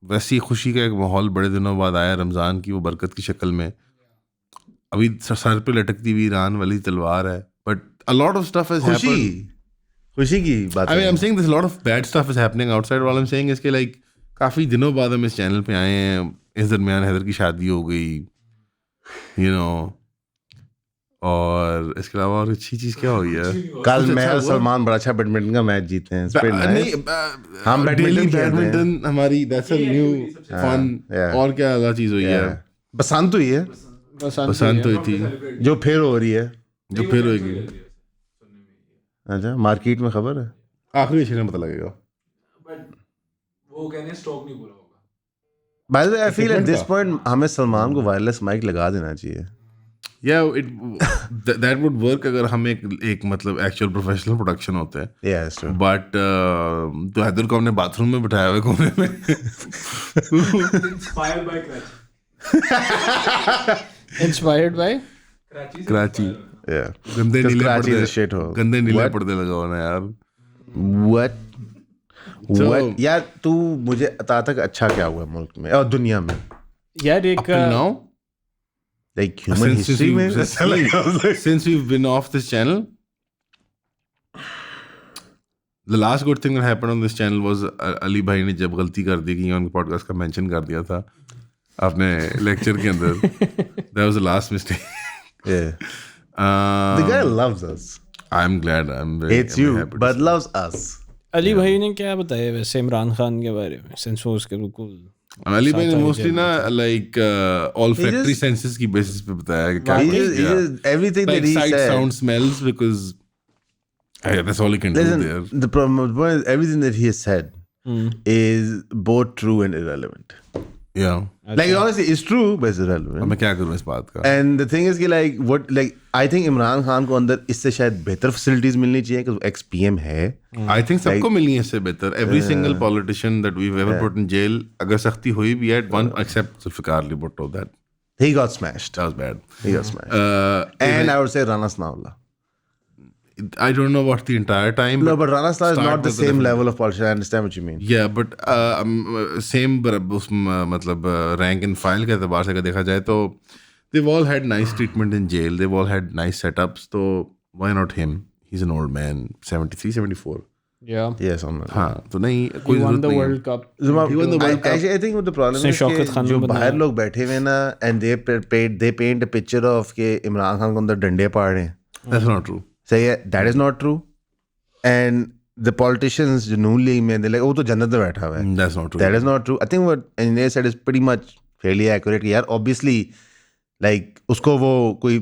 वैसी खुशी का एक माहौल बड़े दिनों बाद आया रमजान की वो बरकत की शक्ल में. अभी सर पे लटकती हुई ईरान वाली तलवार है, but a lot of stuff has happened. खुशी की बात I mean, है. I'm saying there's a lot of bad stuff is happening outside. All I'm saying is कि like काफी दिनों बाद हम इस चैनल पे आए हैं, इस दरमियान हैदर की शादी हो गई, you know, और इसके अलावा और अच्छी चीज क्या हुई है? कल कुछ मैं अच्छा और हुआ? सलमान बड़ा अच्छा बैडमिंटन का मैच जीते हैं. It's pretty nice. नहीं, हम बैडमिंटन डेली खेलते हैं. बैडमिंटन हमारी that's a new fun. yeah. और क्या अलग चीज हुई है? बसंत हुई है बसंत हुई थी, जो फिर हो रही है. जो फिर होगी. अच्छा, मार्केट में खबर है. आखिरी शेर में पता लगेगा. वो कहने स्टॉक नहीं बोला होगा. By the way, I feel at Segment this का? point हमें सलमान को वायरलेस माइक लगा देना चाहिए. Yeah, that would work अगर हम एक मतलब actual professional production होते हैं. Yeah, that's true. बट तो हैदर को हमने बाथरूम में बिठाया हुआ कोने में. Inspired by Karachi. Inspired by? Karachi. Karachi. Yeah. गंदे Because नीले Karachi पर्दे, is a shithole. गंदे नीले What? पर्दे लगाओ ना यार. What? So- What? यार तू मुझे बता तक अच्छा क्या हुआ मुल्क में और दुनिया में, यार एक Up till now, like human history में. since we've been off this channel, the last good thing that happened on this channel was Ali भाई ने जब गलती कर दी कि उनके पॉडकास्ट का मेंशन कर दिया था अपने लेक्चर के अंदर. That was the last mistake. Yeah. The guy loves us. I'm glad. I'm very Hates you, happy to but see. loves us. Ali भाई ने क्या बताया वैसे इमरान खान के बारे में, सिंस वो उसके बिल्कुल अली भाई ने साथ मोस्टली ना like all He factory just- senses की बेसिस पे बताया कि क्या He कुछ just, he किया. just, everything Like that he sight, said. sound, smells, because that's all he can do Listen, there. the problem is everything that he has said is both true and irrelevant. Yeah. Like honestly, it's true, but it's irrelevant. मैं क्या करूँ इस बात का? And the thing is कि like what like I think Imran Khan को अंदर इससे शायद बेहतर facilities मिलनी चाहिए because ex PM है. I think सबको मिलनी है इससे बेहतर. Every single politician that we've ever put in jail, अगर सख्ती हुई भी है, one except Zulfikar Ali Bhutto, that He got smashed. was bad. He got smashed. And I would say Rana Sanaullah. I don't know about the entire time. No, but Rana Sanaullah is start not the with same different- level of politician. I understand what you mean. Yeah, but same उस मतलब rank and file के एतबार से अगर देखा जाए तो they've all had nice treatment in jail. They've all had nice setups. तो why not him? He's an old man, 73, 74. yeah Yes, I'm not. हाँ तो नहीं he कोई won जरूरत the नहीं World है. Cup. He won the World Cup. Actually, I think what the problem उसने is Shaukat कि खान जो को बाहर बनाया. लोग बैठे हुए ना and they paint a picture of कि इमरान खान को अंदर डंडे पाड़ रहे हैं. That's not true. सही है, that is not true. And the politicians जो नून लीग में they like वो तो जन्नत में बैठा हुआ है. That's not true. That is not true. I think what Engineer said is pretty much fairly accurate. यार obviously like उसको वो कोई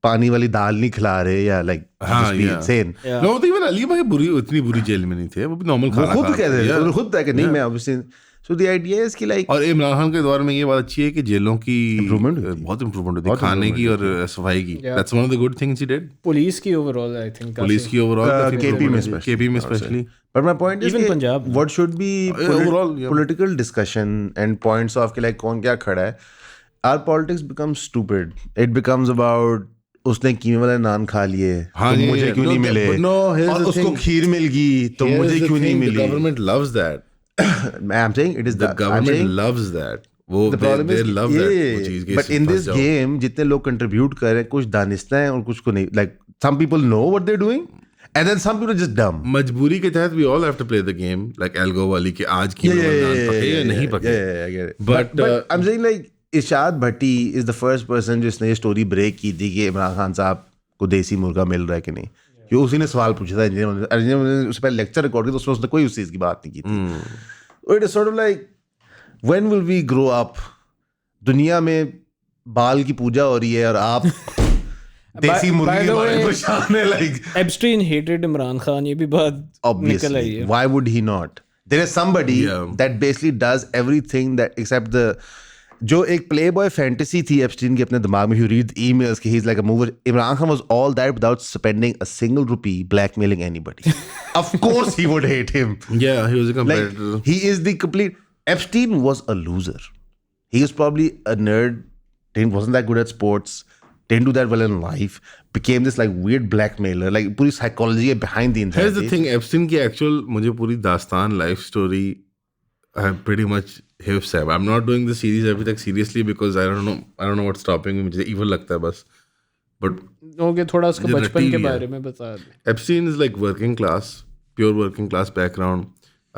पानी वाली दाल नहीं खिला रहे या like हाँ, just be yeah. insane. Yeah. No, तो even अली भाई इतनी बुरी जेल में नहीं थे. वो भी नॉर्मल वो खाना खुद खा कह रहे Yeah. थे, खुद कह के नहीं मैं obviously. So the idea is कि like और इमरान खान के दौर में ये बात अच्छी है कि जेलों की Improvement हुई थी. बहुत इम्प्रूवमेंट होती है बहुत खाने की improvement और सफाई की. Yeah. That's one of the good things he did. Police की overall I think पुलिस की ओवरऑल KP में especially. KP में specially. But my point is Even कि Punjab. what should be overall, yeah. political discussion and points of कि like कौन क्या खड़ा है. Our politics becomes stupid. It becomes about उसने कीमे वाले नान खा लिए हाँ, तो yeah, मुझे yeah. क्यों No, नहीं that- मिले but no, here's और the उसको thing. खीर मिल गई तो मुझे क्यों नहीं The milli. government loves that. I'm saying it is The I'm government saying loves that. वो the problem they is love that. वो चीज़ के but in फंस this जाओ. game जितने लोग contribute कर रहे हैं कुछ दानिस्ता हैं और कुछ को नहीं. Like some people know what they're doing and then some people are just dumb. मजबूरी के तहत we all have to play the game like algo वाली कि आज की नॉन पके या नहीं पके. Yeah, I get it. But, But I'm saying like Irshad Bhatti is the first person जिसने ये स्टोरी ब्रेक की थी कि इमरान खान साहब को देसी मुर्गा मिल रहा है कि नहीं, क्योंकि उसी ने सवाल पूछा था इंजीनियर ने उससे पहले लेक्चर रिकॉर्ड किया तो उसमें उसने कोई उस चीज़ की बात नहीं की थी. It is sort of like when will we grow up, दुनिया में बाल की पूजा हो रही है और आप देसी by मुर्गी the के बारे में way, परेशान है. Like Ebstein hated Imran Khan, ये भी बात निकल आई obviously है. why would he not? There is somebody Yeah. that basically does everything that except the जो एक playboy fantasy थी एप्स्टीन के अपने दिमाग में, you read the emails कि he's like a mover. Imran Khan was all that without spending a single rupee blackmailing anybody. Of course he would hate him. Yeah, he was a Like competitor. he is the complete. Epstein was a loser. He was probably a nerd. Wasn't that good at sports. Didn't do that well in life. Became this like weird blackmailer. Like पूरी psychology है behind the entire Here's the thing, Epstein की actual मुझे पूरी दास्तान life story I pretty much have said. I'm not doing the series अभी तक seriously because I don't know what's stopping me. मुझे evil लगता है बस. But ओके, थोड़ा उसका जो बचपन के रटी हुई है. बारे में बता दे. Epstein is like working class, pure working class background.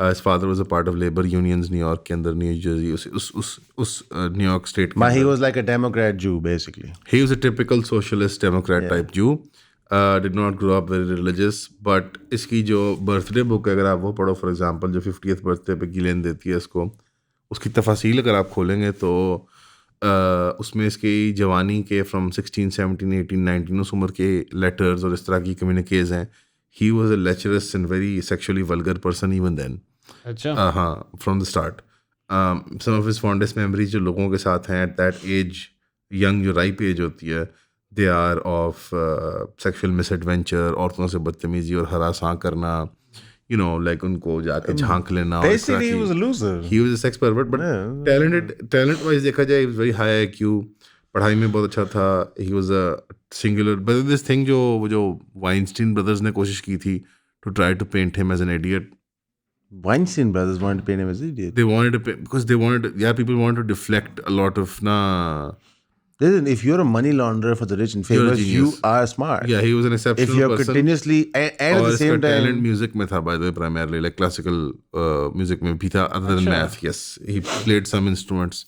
His father was a part of labor unions New York के अंदर, New Jersey, उस New York state के But he अंदर. was like a Democrat Jew, basically. He was a typical socialist Democrat type Jew. Did not grow up very religious. But इसकी जो birthday book है, अगर आप वो पढ़ो for example, जो 50th birthday पे गिलेन देती है इसको, उसकी तफासील अगर आप खोलेंगे तो उसमें इसकी जवानी के from 16, 17, 18, 19 उस उम्र के letters और इस तरह की communiques हैं. He was a lecherous and very sexually vulgar person even then. अच्छा. हाँ, from the start. Some of his fondest memories जो लोगों के साथ हैं at that age, young जो ripe age होती है, they are of sexual misadventure, औरतों से बदतमीजी और हरासा करना, you know, like उनको जाके झांक लेना. और इस तरह Basically, he की- was a loser. He was a sex pervert, but talent wise देखा जाए, he was very high IQ, पढ़ाई में बहुत अच्छा था. He was a singular, but this thing जो Weinstein brothers ने कोशिश की थी to try to paint him as an idiot. Weinstein brothers wanted to paint him as an idiot. They wanted to pay, because they wanted, people wanted to deflect a lot of Listen, if you're a money launderer for the rich and You're a famous, you genius. are smart. yeah, he was an If exceptional you're person. continuously and at और the इसका same talent time, music में था, by the way, primarily like classical music में भी था, other than math. Yes, he played some instruments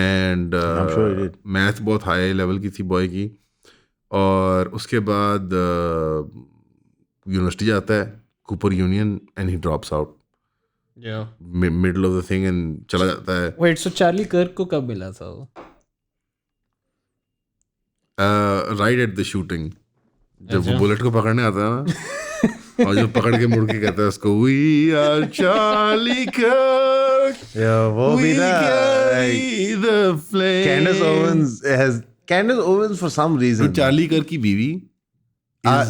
and I'm sure he did. math बहुत high level की थी boy की. और उसके बाद यूनिवर्सिटी जाता है, Cooper union, and he drops out Yeah. middle of the thing and चला जाता है. Wait, so चार्ली कर्क को कब मिला था वो? Right at the shooting, जब वो बुलेट को पकड़ने आता है ना, और जो पकड़ के मुड़ के कहता है उसको, we are Charlie Kirk, yeah, वो we भी ना, carry the flame. Candace Owens for some तो reason. चार्ली कर की बीवी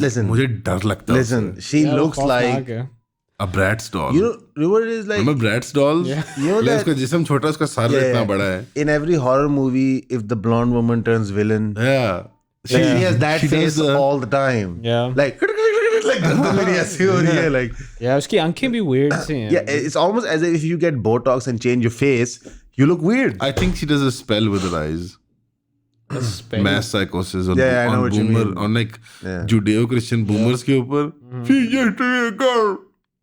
Listen, मुझे डर लगता है listen, उससे. she यार, looks खौफनाक like, है. A Bratz doll. you know what it is like? Remember Bratz dolls? Yeah. You know like that उसका जिस्म छोटा, उसका सर Yeah, इतना yeah. बड़ा है. in every horror movie, if the blonde woman turns villain, Yeah. she has that she does face all the time. Yeah. Like गर्दन मेरी ऐसी हो रही है, like Yeah, उसकी आंखें भी weird सी हैं. yeah, it's almost as if you get Botox and change your face, you look weird. I think she does a spell with her eyes. Spell. Mass psychosis on, Yeah, I know on what you boomer, mean. on like Yeah. Judeo-Christian boomers के ऊपर. She just a girl.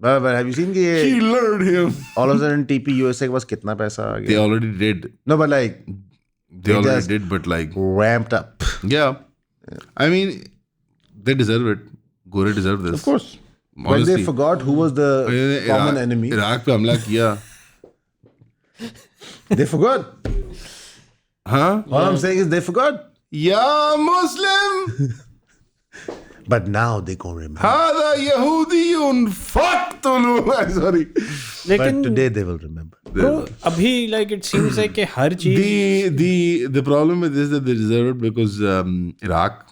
But have you seen कि She ये lured him. all of a sudden TP USA के पास कितना पैसा आ They गया? already did. No, but like They It already just- did, but like, ramped up. yeah. I mean, they deserve it. Gore deserve this. Of course. When Honestly. they forgot who was the common enemy, Iraq पे हमला किया. they forgot. हाँ? All I'm saying is they forgot. या मुस्लिम But now they gonna remember. هذا يهودي فاقتلوه. Sorry. But लेकिन today they will remember. bro, अभी like it seems like कि हर चीज The problem with this is that they deserve it because Iraq,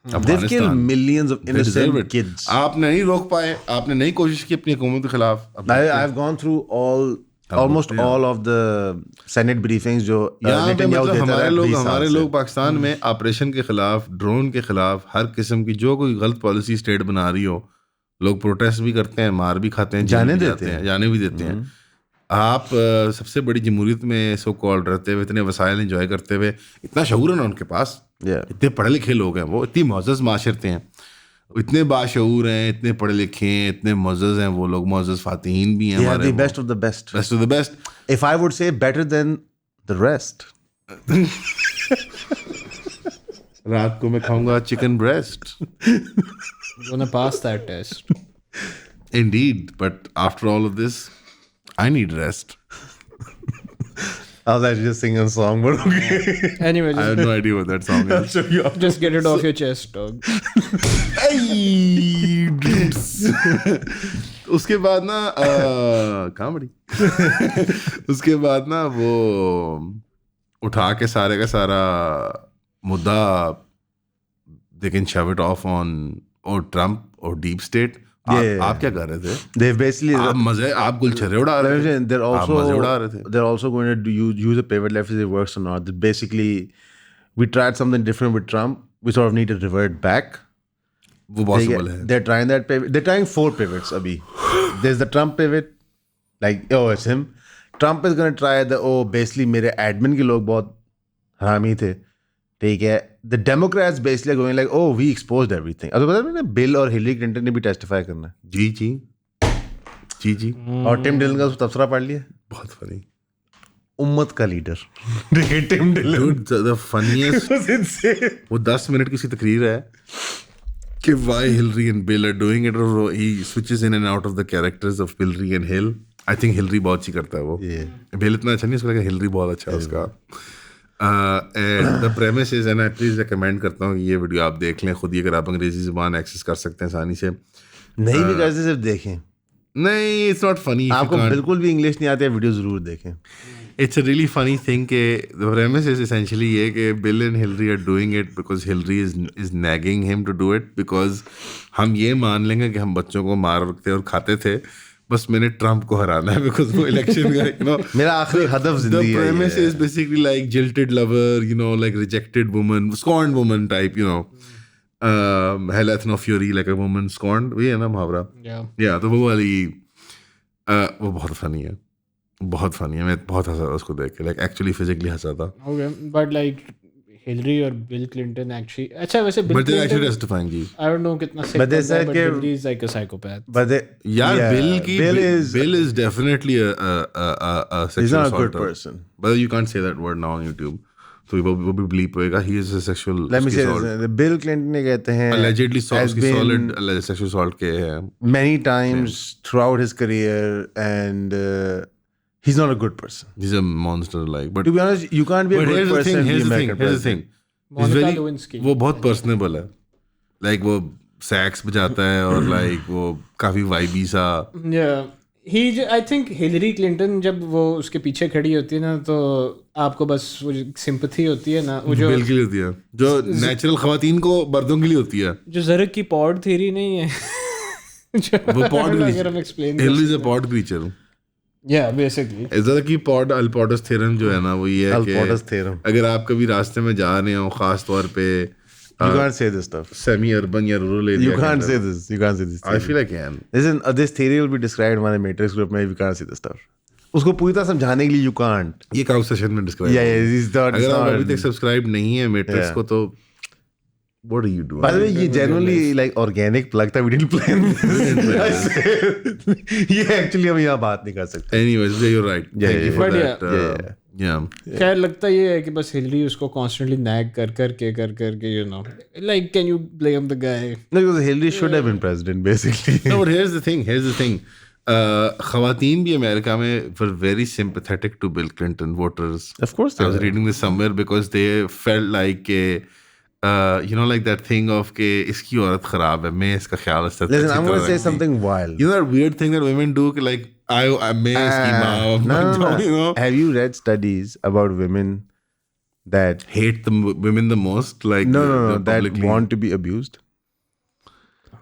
They've killed Afghanistan, millions of they deserve innocent it. kids. आपने नहीं रोक पाए, आपने नहीं कोशिश की अपनी हुकूमत के खिलाफ. I've gone through almost all of the Senate briefings जो यहाँ पे Netanyahu मतलब देता रहा है 20 साल हमारे से. लोग पाकिस्तान में ऑपरेशन के खिलाफ, ड्रोन के खिलाफ, हर किस्म की जो कोई गलत पॉलिसी स्टेट बना रही हो, लोग प्रोटेस्ट भी करते हैं, मार भी खाते हैं, जाने जेल भी देते जाते हैं. जाने भी देते हैं. आप सबसे बड़ी जमहूरियत में सो कॉल्ड रहते हुए, इतने वसाइल एंजॉय करते हुए, इतना शऊर है ना उनके पास, Yeah. इतने पढ़े लिखे लोग हैं वो, इतनी मोअज़्ज़ज़ माशरते हैं, इतने बाशऊर हैं, इतने पढ़े लिखे हैं, इतने मोअज़्ज़ज़ हैं वो लोग, मोअज़्ज़ज़ फातिहीन भी हैं They are हमारे. the best of the best. Best of the best. If I would say better than the rest. रात को मैं खाऊंगा chicken breast. Gonna pass that test. Indeed, but after all of this, I need rest. I was actually just singing a song, but okay. Anyway, I have no idea what that song I'll is. show you after. just get it off your chest, dog. उसके बाद ना comedy. उसके बाद ना वो उठा के सारे का सारा मुद्दा they can shove it off on or Trump or deep state. आप क्या कर रहे थे? They've basically. आप गुलछर्रे उड़ा रहे थे. They're आप मजे उड़ा रहे also थे. they're also going to use a pivot left if it works or not. That basically, we tried something different with Trump. We sort of need to revert back. वो possible है. They're trying that pivot. They're trying 4 pivots. Abhi, there's the Trump pivot, like it's him. Trump is going to try the basically मेरे admin के लोग बहुत हरामी थे. ठीक है. The Democrats basically are going like, we exposed everything. अब तो पता है ना बिल और हिलरी क्लिंटन ने भी टेस्टिफाई करना है. जी. और टिम डिलन का तबसरा पढ़ लिया. बहुत funny. उम्मत का लीडर. देखिए Tim Dillon. Dude, the funniest. वो 10 मिनट की सी तकरीर है कि why Hillary and Bill are doing it, और he switches in and out of the characters of Hillary and Hill. I think Hillary बहुत अच्छी करता है वो. Bill इतना अच्छा नहीं, उसको लगा Hillary बहुत अच्छा है उसका. And the premise is, and I please recommend करता हूँ कि ये वीडियो आप देख लें खुद ही, अगर आप अंग्रेजी ज़ुबान एक्सेस कर सकते हैं आसानी से. नहीं भी करते सिर्फ देखें. नहीं, it's not funny. आपको बिल्कुल भी इंग्लिश नहीं आती है, वीडियो जरूर देखें. It's a really funny thing कि the premise is essentially ये कि Bill and Hillary are doing it because Hillary is nagging him to do it, because हम ये मान लेंगे कि हम बच्चों को मारते और खाते थे, बस मैंने ट्रम्प को हराना है because वो इलेक्शन का मेरा आखिरी हदफ the जिंदगी है. premise is basically like jilted lover, like rejected woman, scorned woman type, hell hath no fury like a woman scorned. वही है ना मुहावरा. Yeah. तो वो वाली वो बहुत फनी है. बहुत फनी है. मैं बहुत हंसा था उसको देख के, like actually physically हंसा था. Okay, but like Hillary और Bill Clinton actually. अच्छा वैसे Bill But they're Clinton. actually testifying ji. I don't know कितना sick But they बंदा है, said but कि- Hillary is like a psychopath. But यार Bill Bill is definitely a he's sexual not a good assaulter. person. But you can't say that word now on YouTube. तो वो भी bleep होएगा. He is a sexual Let me say assault. this. Bill Clinton ने कहते हैं Allegedly has उसकी been solid sexual assault के हैं. many times throughout his career, and he's not a good person. He's a monster like. But To be honest, you can't be a but good here's the person thing. and be Here's the thing. American Here's the president. thing. He's Monica very Lewinsky. वो बहुत personable है. Like वो सैक्स बजाता है और like वो काफी vibey सा. Yeah. I think Hillary Clinton जब वो उसके पीछे खड़ी होती है ना, तो आपको बस वो सिंपैथी होती है ना, वो जो बिल के लिए होती है, जो नेचुरल खवातीन को मर्दों के लिए होती है. जो ज़रक की पॉड थ्योरी नहीं है. वो पॉड अगर हम explain कर Hillary is a pod creature. Yeah, basically. ज़रा की पॉड अल्पोटस थ्योरम जो है ना, वो ये है Alportus कि theorem. अगर आप कभी रास्ते में जा रहे हो, खास तौर पे You can't say this stuff. Semi urban या rural area, You can't say this. You can't say this. I feel I can. Listen, this theory will be described हमारे Matrix group में. You can't say this stuff. उसको पूरी तरह समझाने के लिए you can't. ये काउस सेशन में डिस्क्राइब. Yeah, he's not. अगर आप अभी तक सब्सक्राइब नहीं है मैट्रिक्स को, तो what are you doing? By the way, ये generally like organic plug था. We didn't plan this. ये actually हम यहाँ बात नहीं कर सकते. Anyways, you're right. Yeah, Thank you yeah, for but that. Yeah. खैर लगता ये है कि बस हिलरी उसको कॉन्स्टेंटली नैग कर करके like can you blame the guy? No, because Hillary should have been president, basically. No, but here's the thing. खवातीन भी अमेरिका में were very sympathetic to Bill Clinton voters. Of course they I was were. reading this somewhere because they felt like like that thing of कि इसकी औरत खराब है, मैं इसका ख्याल अच्छी Listen, I'm going तरह to say रखूंगी. something wild. You know that weird thing that women do, like मैं इसकी माँ, No. you know, Have you read studies about women that hate the women the most, like no, they're that publicly- want to be abused?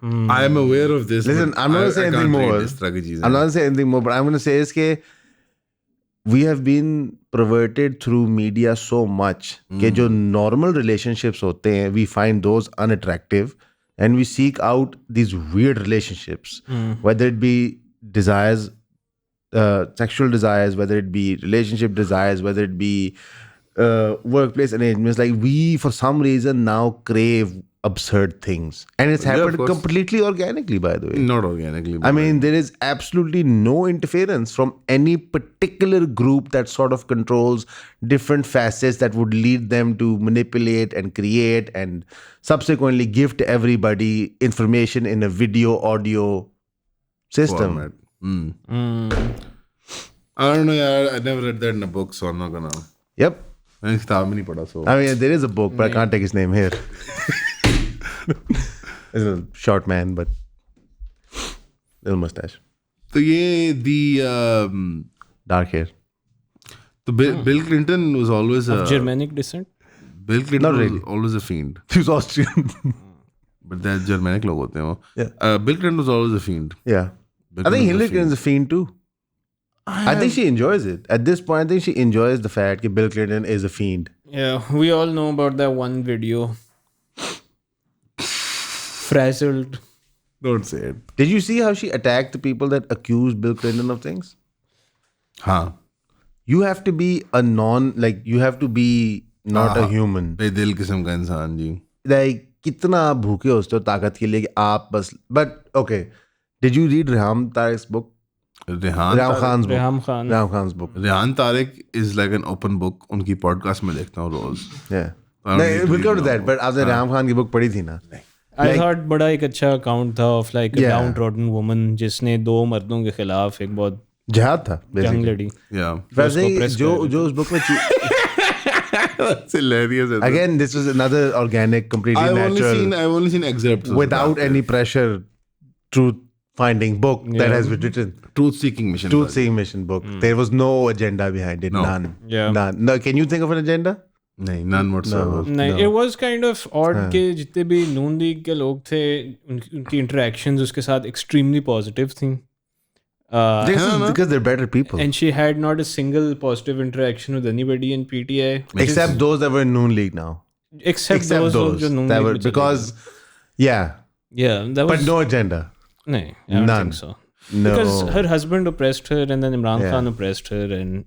I am aware of this. Listen, but I'm not going to say I anything can't read more. इस तरह की चीजें. I'm not going to say anything more, but I'm going to say is that we have been perverted through media so much कि जो normal relationships होते हैं, we find those unattractive and we seek out these weird relationships, whether it be desires, sexual desires, whether it be relationship desires, whether it be workplace arrangements. Like we, for some reason, now crave absurd things, and it's Yeah, of happened course. completely organically, by the way. Not organically. I mean, there is absolutely no interference from any particular group that sort of controls different facets that would lead them to manipulate and create and subsequently give to everybody information in a video, audio system. format. I don't know, yaar. I never read that in a book, so I'm not gonna. Yep. मैंने किताब में नहीं पढ़ा, so. I mean, there is a book, but I can't take his name here. He's a short man, but little mustache, तो ये dark hair. तो Bill Clinton was always a Germanic descent. Bill Clinton Not was really. always a fiend, He was Austrian. but that Germanic लोग होते हैं वो. Yeah. Bill Clinton was always a fiend. Yeah. Bill I think Clinton was Hillary a fiend. Clinton's a fiend too. I think she enjoys it. At this point, I think she enjoys the fact that Bill Clinton is a fiend. Yeah, we all know about that one video. Frazzled. Don't say it. Did you see how she attacked the people that accused Bill Clinton of things? हाँ. You have to be a you have to be not a human. बेदिल किस्म का इंसान जी. Like, कितना आप भूखे होते हो ताकत के लिए कि आप बस. But, okay. Did you read Reham Tariq's book? Rehan Reham Khan's book. Reham Khan. Reham Khan's book. Rehan Tariq is like an open book. उनकी पॉडकास्ट में देखता हूँ रोज. Yeah. I don't need to we'll read come to the that. But आपने Reham Khan की book पढ़ी थी ना? I thought बड़ा एक अच्छा अकाउंट था of like a Yeah. downtrodden woman जिसने 2 मर्दों के खिलाफ एक बहुत जिहाद था. जंग basically. लड़ी. Yeah. वैसे ही press जो उस book में That's hilarious. again, this was another organic, completely natural, I've only seen excerpts of without that. any pressure, truth finding book that Yeah. has been written. Truth seeking mission. Truth seeking mission book. There was no agenda behind it. No. None. Yeah. None. No, can you think of an agenda? नहीं, none whatsoever. नहीं, No. it was kind of odd कि जितने भी नून league के लोग थे उनकी interactions उसके साथ extremely positive थी. This is because they're better people. And she had not a single positive interaction with anybody in PTI Except those that were in Noon League now. except Except those those जो नून that league were में चले because, yeah, गए. Yeah, that was but no agenda. नहीं, I don't None. think so. No. Because her husband oppressed her and then Imran Yeah. Khan oppressed her and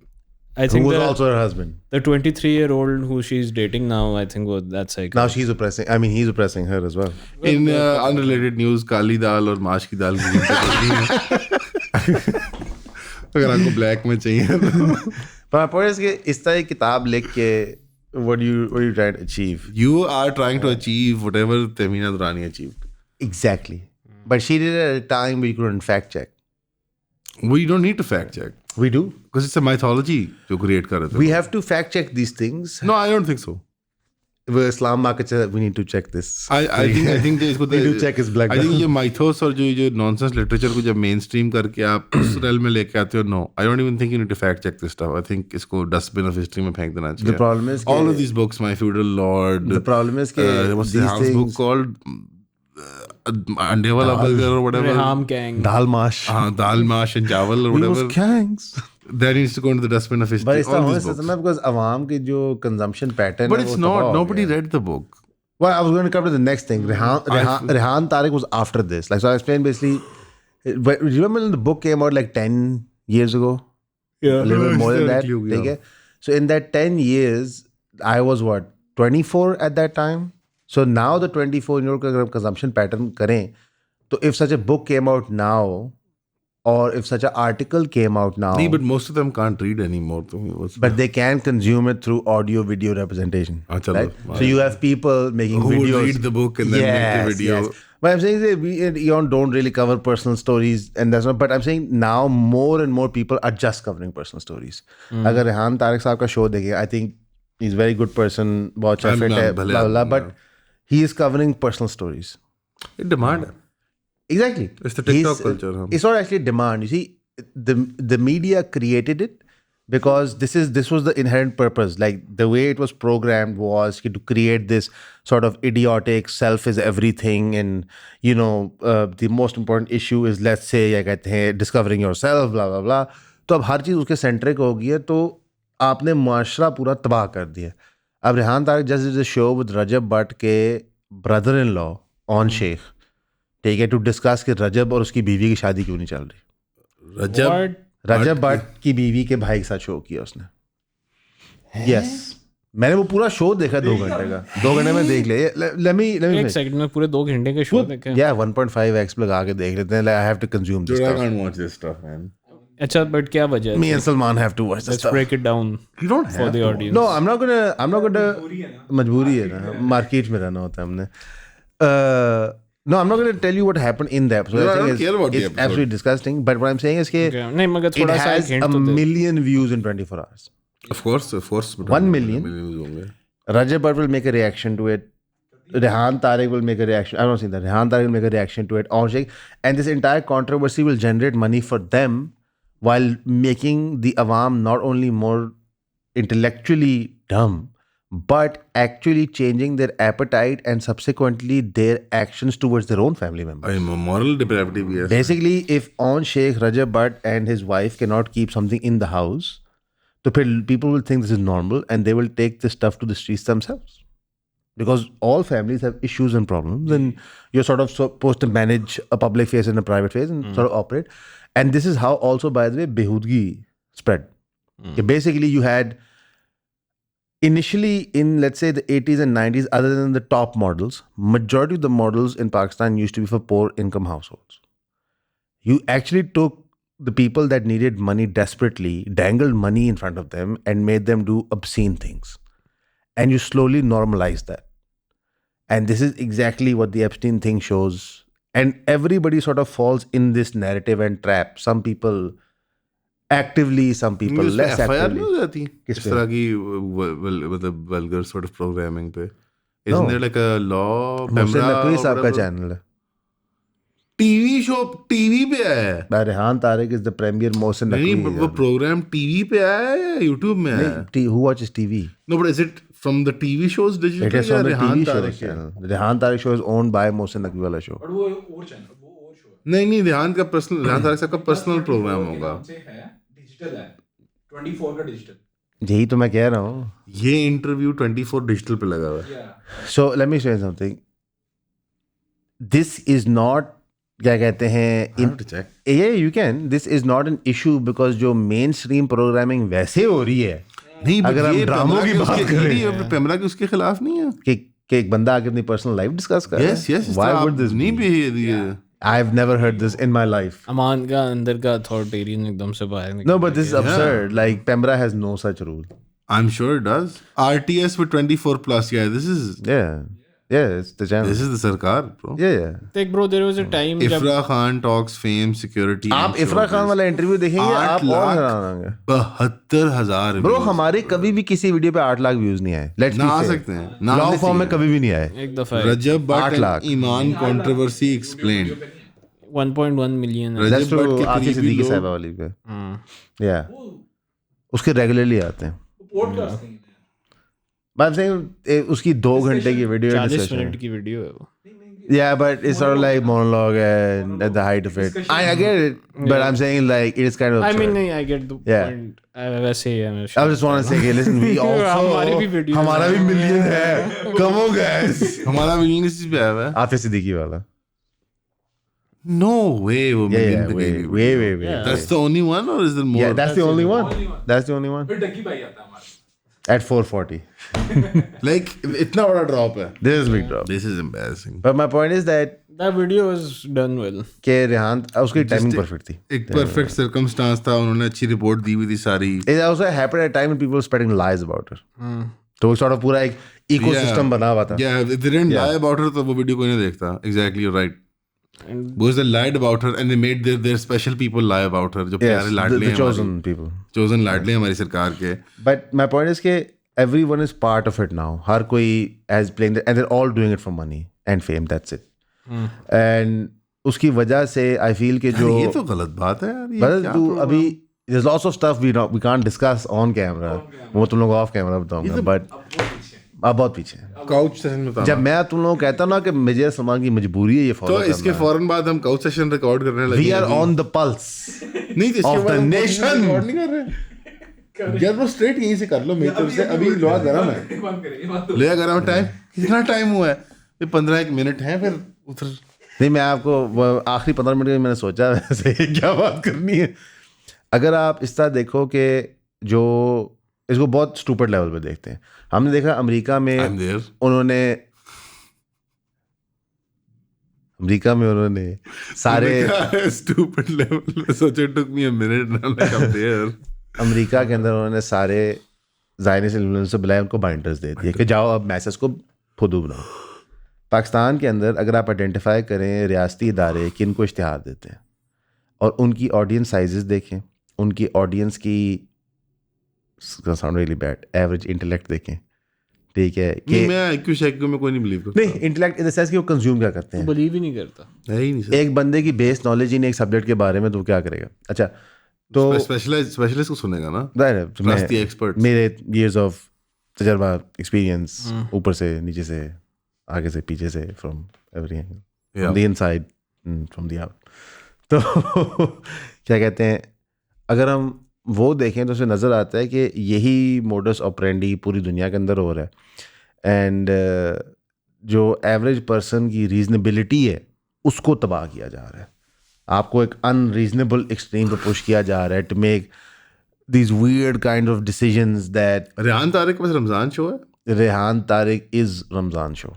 I Who think was also her husband. the 23-year-old who she's dating now, I think that's like Now she's oppressing. I mean, he's oppressing her as well. In unrelated news, काली दाल और माश की दाल की कीमतें बढ़ गई हैं. अगर आपको black में चाहिए तो But my point is कि इस तरह की किताब लिख के what do you try to achieve? you are trying to achieve whatever Tehmina Durrani achieved. Exactly. But she did it at a time where you couldn't fact check. We don't need to fact check We do. because it's a mythology जो create कर रहे थे. We have to fact check these things. No, I don't think so. Where Islam market says we need to check this. I think इसको We do check his black I think belt. ये mythos और जो nonsense literature को जब mainstream करके आप उस realm में लेके आते हो, no, I don't even think you need to fact check this stuff. I think इसको dustbin of history में फेंक देना चाहिए. The problem is all कि- of these books, My Feudal Lord. The problem is कि what's the these house book things- called? अंडे वाला burger or whatever. Reham Gang. Dal mash. हाँ, दाल माश and चावल or We was whatever. gangs. That needs to go into the dustbin of history. But it's all not these honest books. system because awam की जो consumption pattern But है, it's वो not. तबाह हो Nobody गया. read the book. Well, I was going to come to the next thing. Rehan Tariq was after this. Like, so I explained basically. But do you remember when the book came out like 10 years ago? Yeah. A little bit more than that. Yeah. ठीक है? So in that 10 years, I was what, 24 at that time? So now the 24-year-old का अगर consumption pattern करें, तो if such a book came out now, or if such an article came out now, नहीं, but most of them can't read anymore. तो what's but they can consume it through audio video representation. Ah, chalo. Right? So you have people making Who would videos. read the book and then make the video. Yes. But I'm saying that we at Eon don't really cover personal stories, and that's not. But I'm saying now more and more people are just covering personal stories. अगर रेहान तारिक साहब का show देखिए, I think he's a very good person, बहुत अच्छा fit है, भले blah blah. आदमी, But he is covering personal stories. It demand. Exactly. It's the TikTok He's- culture, huh? It's not actually demand. You see, the media created it because this was the inherent purpose. Like the way it was programmed was to create this sort of idiotic self is everything, and the most important issue is, let's say, क्या कहते हैं, discovering yourself, blah blah blah. तो अब हर चीज़ उसके centric हो गई है, तो आपने माशरा पूरा तबाह कर दिया. अब Rehan Tariq just is a show with Rajab Butt के brother in law on Sheikh, ठीक है, टू डिस्कस कि रजब और उसकी बीवी की शादी क्यों नहीं चल रही. Rajab. What? रजब भट्ट की बीवी के भाई के साथ शो किया उसने. यस, मैंने वो पूरा शो देखा 2 घंटे का, 2 घंटे में देख लिया। let me एक सेकंड में पूरे 2 घंटे के शो देखे। yeah 1.5x लगा के देख लेते हैं। like, I have to consume this Dude, I stuff. can't watch this stuff, man. अच्छा बट क्या वजह है? Me and Salman have to watch this Let's stuff. break it down You don't for have the to. audience. No, I'm not gonna मजबूरी है ना, market में रहना होता है हमने। No, I'm not gonna tell you what happened in the episode. No, I think don't care about the it's episode. absolutely disgusting. But what I'm saying is that Okay. नहीं मगर it थोड़ा सा has hint a तो दे। million views in 24 hours. Of course. 1 million. होंगे। Rajab Bhatt will make a reaction to it. Rehan Tariq will make a reaction. I've not seen that. Rehan Tariq will make a reaction to it. And this entire controversy will generate money for them while making the awam not only more intellectually dumb, but actually changing their appetite and subsequently their actions towards their own family members. I'm a moral depravity भी है। Basically, if on Sheikh Rajab Bhatt and his wife cannot keep something in the house, so people will think this is normal and they will take this stuff to the streets themselves. Because all families have issues and problems, and you're sort of supposed to manage a public face and a private face and sort of operate. And this is how also, by the way, behudgi spread. Okay, basically, you had initially in, let's say, the 80s and 90s, other than the top models, majority of the models in Pakistan used to be for poor income households. You actually took the people that needed money desperately, dangled money in front of them and made them do obscene things. And you slowly normalize that. And this is exactly what the Epstein thing shows. And everybody sort of falls in this narrative and trap. Some people actively, some people उसमें less FIR नहीं actively. हो जाती किस इस पे? तरह की मतलब vulgar sort of programming पे? Isn't No. there like a law? Mohsin Pemra Naqvi or साहब का whatever? चैनल है। टीवी शो टीवी पे आया है। Rehan Tariq is the premier Mohsin नहीं नकवी। वो प्रोग्राम टीवी पे आया है या यूट्यूब में आया है? Who watches TV? No, but is it from the TV shows It digitally is या on the Rehan TV show Tariq है? channel. Rehan Tariq show is owned by Mohsin Naqvi वाला show. बट वो और चैनल वो और शो है नहीं रेहान का पर्सनल रेहान तारिक साहब का पर्सनल प्रोग्राम होगा। है डिजिटल है 24 का डिजिटल यही तो मैं कह रहा हूँ। ये इंटरव्यू 24 डिजिटल पे लगा हुआ है। या So let me say something. This is not क्या कहते हैं I have to check. yeah you can. This is not an issue because जो mainstream programming वैसे हो रही है नहीं but अगर हम ये ड्रामों पेमरा की के बात उसके- करें। नहीं, पेमरा के उसके खिलाफ नहीं है। कि एक बंदा आके अपनी पर्सनल लाइफ डिस्कस कर रहा है। Yes, yes, Why would this नहीं be? भी I've never heard this in my life. अमान का अंदर का अथॉरिटेरियन एकदम से बाहर निकल No, but this is absurd. Like Pemra has no such rule. I'm sure it does. RTS with 24 plus. Yeah, this is Yeah, it's the channel. the सरकार, bro. Yeah. देख bro there was a time जब Ifra Khan talks fame, security. आप and Ifra Khan showbiz. वाला interview देखेंगे 8 आप और लाख हैरान होंगे। 72,000 ब्रो हमारे कभी भी किसी वीडियो पे 8 लाख व्यूज नहीं आए। लेट्स ना आ सकते हैं, ना आने लॉन्ग फॉर्म में चाहिए। कभी भी नहीं आए। एक दफा Rajab 8 Bhatt lakh. and Iman controversy explained. 1.1 million Rajab That's Bhatt to के आतिफ करीबी सिद्दीकी लोग- साहब वाली पे। Yeah. उसके रेगुलरली आते हैं। पॉडकास्ट नहीं है But I'm saying उसकी 2 घंटे की वीडियो 40 मिनट की वीडियो है वो। Yeah, but it's sort of like monologue and at the height of it. I get it, but I'm saying like it is kind of I absurd. mean नहीं, I get the Yeah. point. वैसे ही है मैं I just want to say, okay, listen, we हमारी भी also videos हमारा भी हैं। Million है। Come on, guys. हमारा million इसी पे आया हुआ है। आतिफ सिद्दीकी वाला। No way, वो Yeah, million yeah, पे way, गई way, video। way, way. Yeah. That's the only one, or is there more? Yeah, that's the only one. only one. That's the only one. फिर डग्गी भाई आता है हमारा At 440. Like इतना बड़ा drop है। This is big drop. This is embarrassing. But my point is that That video was done well. कि रेहान उसकी टाइमिंग परफेक्ट थी। एक perfect circumstance था, उन्होंने अच्छी रिपोर्ट दी हुई थी सारी। It also happened at a time when people were spreading lies about her. तो वो sort of पूरा एक ecosystem बना हुआ था। Yeah, if they didn't lie about her, तो वो वीडियो कोई नहीं देखता। Exactly, you're right. And Because they lied about her and they made their special people lie about her, जो Yes, प्यारे लाडले the हैं chosen हमारे। people. chosen लाडले हैं हमारी सरकार के। But my point is कि everyone is part of it now. हर कोई has playing and they're all doing it for money and fame. That's it. And उसकी वजह से I feel कि जो ये तो गलत बात है यार। ये बदल क्या तू program? अभी there's lots of stuff we can't discuss on camera. वो तुम लोग off camera बताऊंगा. But अब बहुत पीछे है। Couch session में बताना। जब मैं तुम लोगों को कहता हूँ ना कि मुझे सलमान की मजबूरी है ये तो फॉलो इसके फौरन बाद हम काउच सेशन रिकॉर्ड करने लगे We are अभी। on the pulse. नहीं तो इसके of बाद the हम nation. रिकॉर्ड नहीं कर रहे। यार वो स्ट्रेट यहीं से कर लो मेरी तरफ से। अभी लोहा गर्म है। एक बात करें ये बात तो लोहा गर्म टाइम कितना टाइम हुआ है? ये 15 मिनट है फिर उधर। नहीं मैं आपको वो आखिरी 15 मिनट में मैंने सोचा वैसे क्या बात करनी है। अगर आप इस तरह देखो कि जो इसको बहुत स्टूपिड लेवल पे देखते हैं. हमने देखा अमेरिका में I'm there. उन्होंने सारे stupid level. Such it took me a minute. Now like I'm there. America के अंदर उन्होंने सारे ज़ायनिस्ट इन्फ्लुएंसर से बुलाए, उनको बाइंडर्स दे दिए कि जाओ अब मैसेज को फुदू बनाओ. पाकिस्तान के अंदर अगर आप आइडेंटिफाई करें रियासती इदारे किन को इश्तिहार देते हैं और उनकी ऑडियंस साइजेस देखें, उनकी ऑडियंस की sound really bad average intellect देखें, ठीक है कि नहीं, मैं IQ शेक्यू में कोई नहीं बिलीव करता. नहीं इंटेलेक्ट इन द सेंस कि वो कंज्यूम क्या करते हैं. बिलीव ही नहीं करता. है ही नहीं सर. एक बंदे की बेस नॉलेज ही नहीं एक सब्जेक्ट के बारे में, तो वो क्या करेगा. अच्छा तो स्पेशलिस्ट को सुनेगा ना. मैं the experts. मेरे years of तजर्बा एक्सपीरियंस ऊपर से नीचे से आगे से पीछे से from every angle, from the inside from the out. तो क्या कहते हैं, अगर हम वो देखें तो उसे नज़र आता है कि यही मोडस ऑपरेंडी पूरी दुनिया के अंदर हो रहा है. एंड जो एवरेज पर्सन की रीजनेबिलिटी है उसको तबाह किया जा रहा है. आपको एक अनरीजनेबल एक्सट्रीम पे पुश किया जा रहा है to make these weird kind of decisions that Rehan Tariq के पास रमजान शो है. Rehan Tariq is Ramzan show.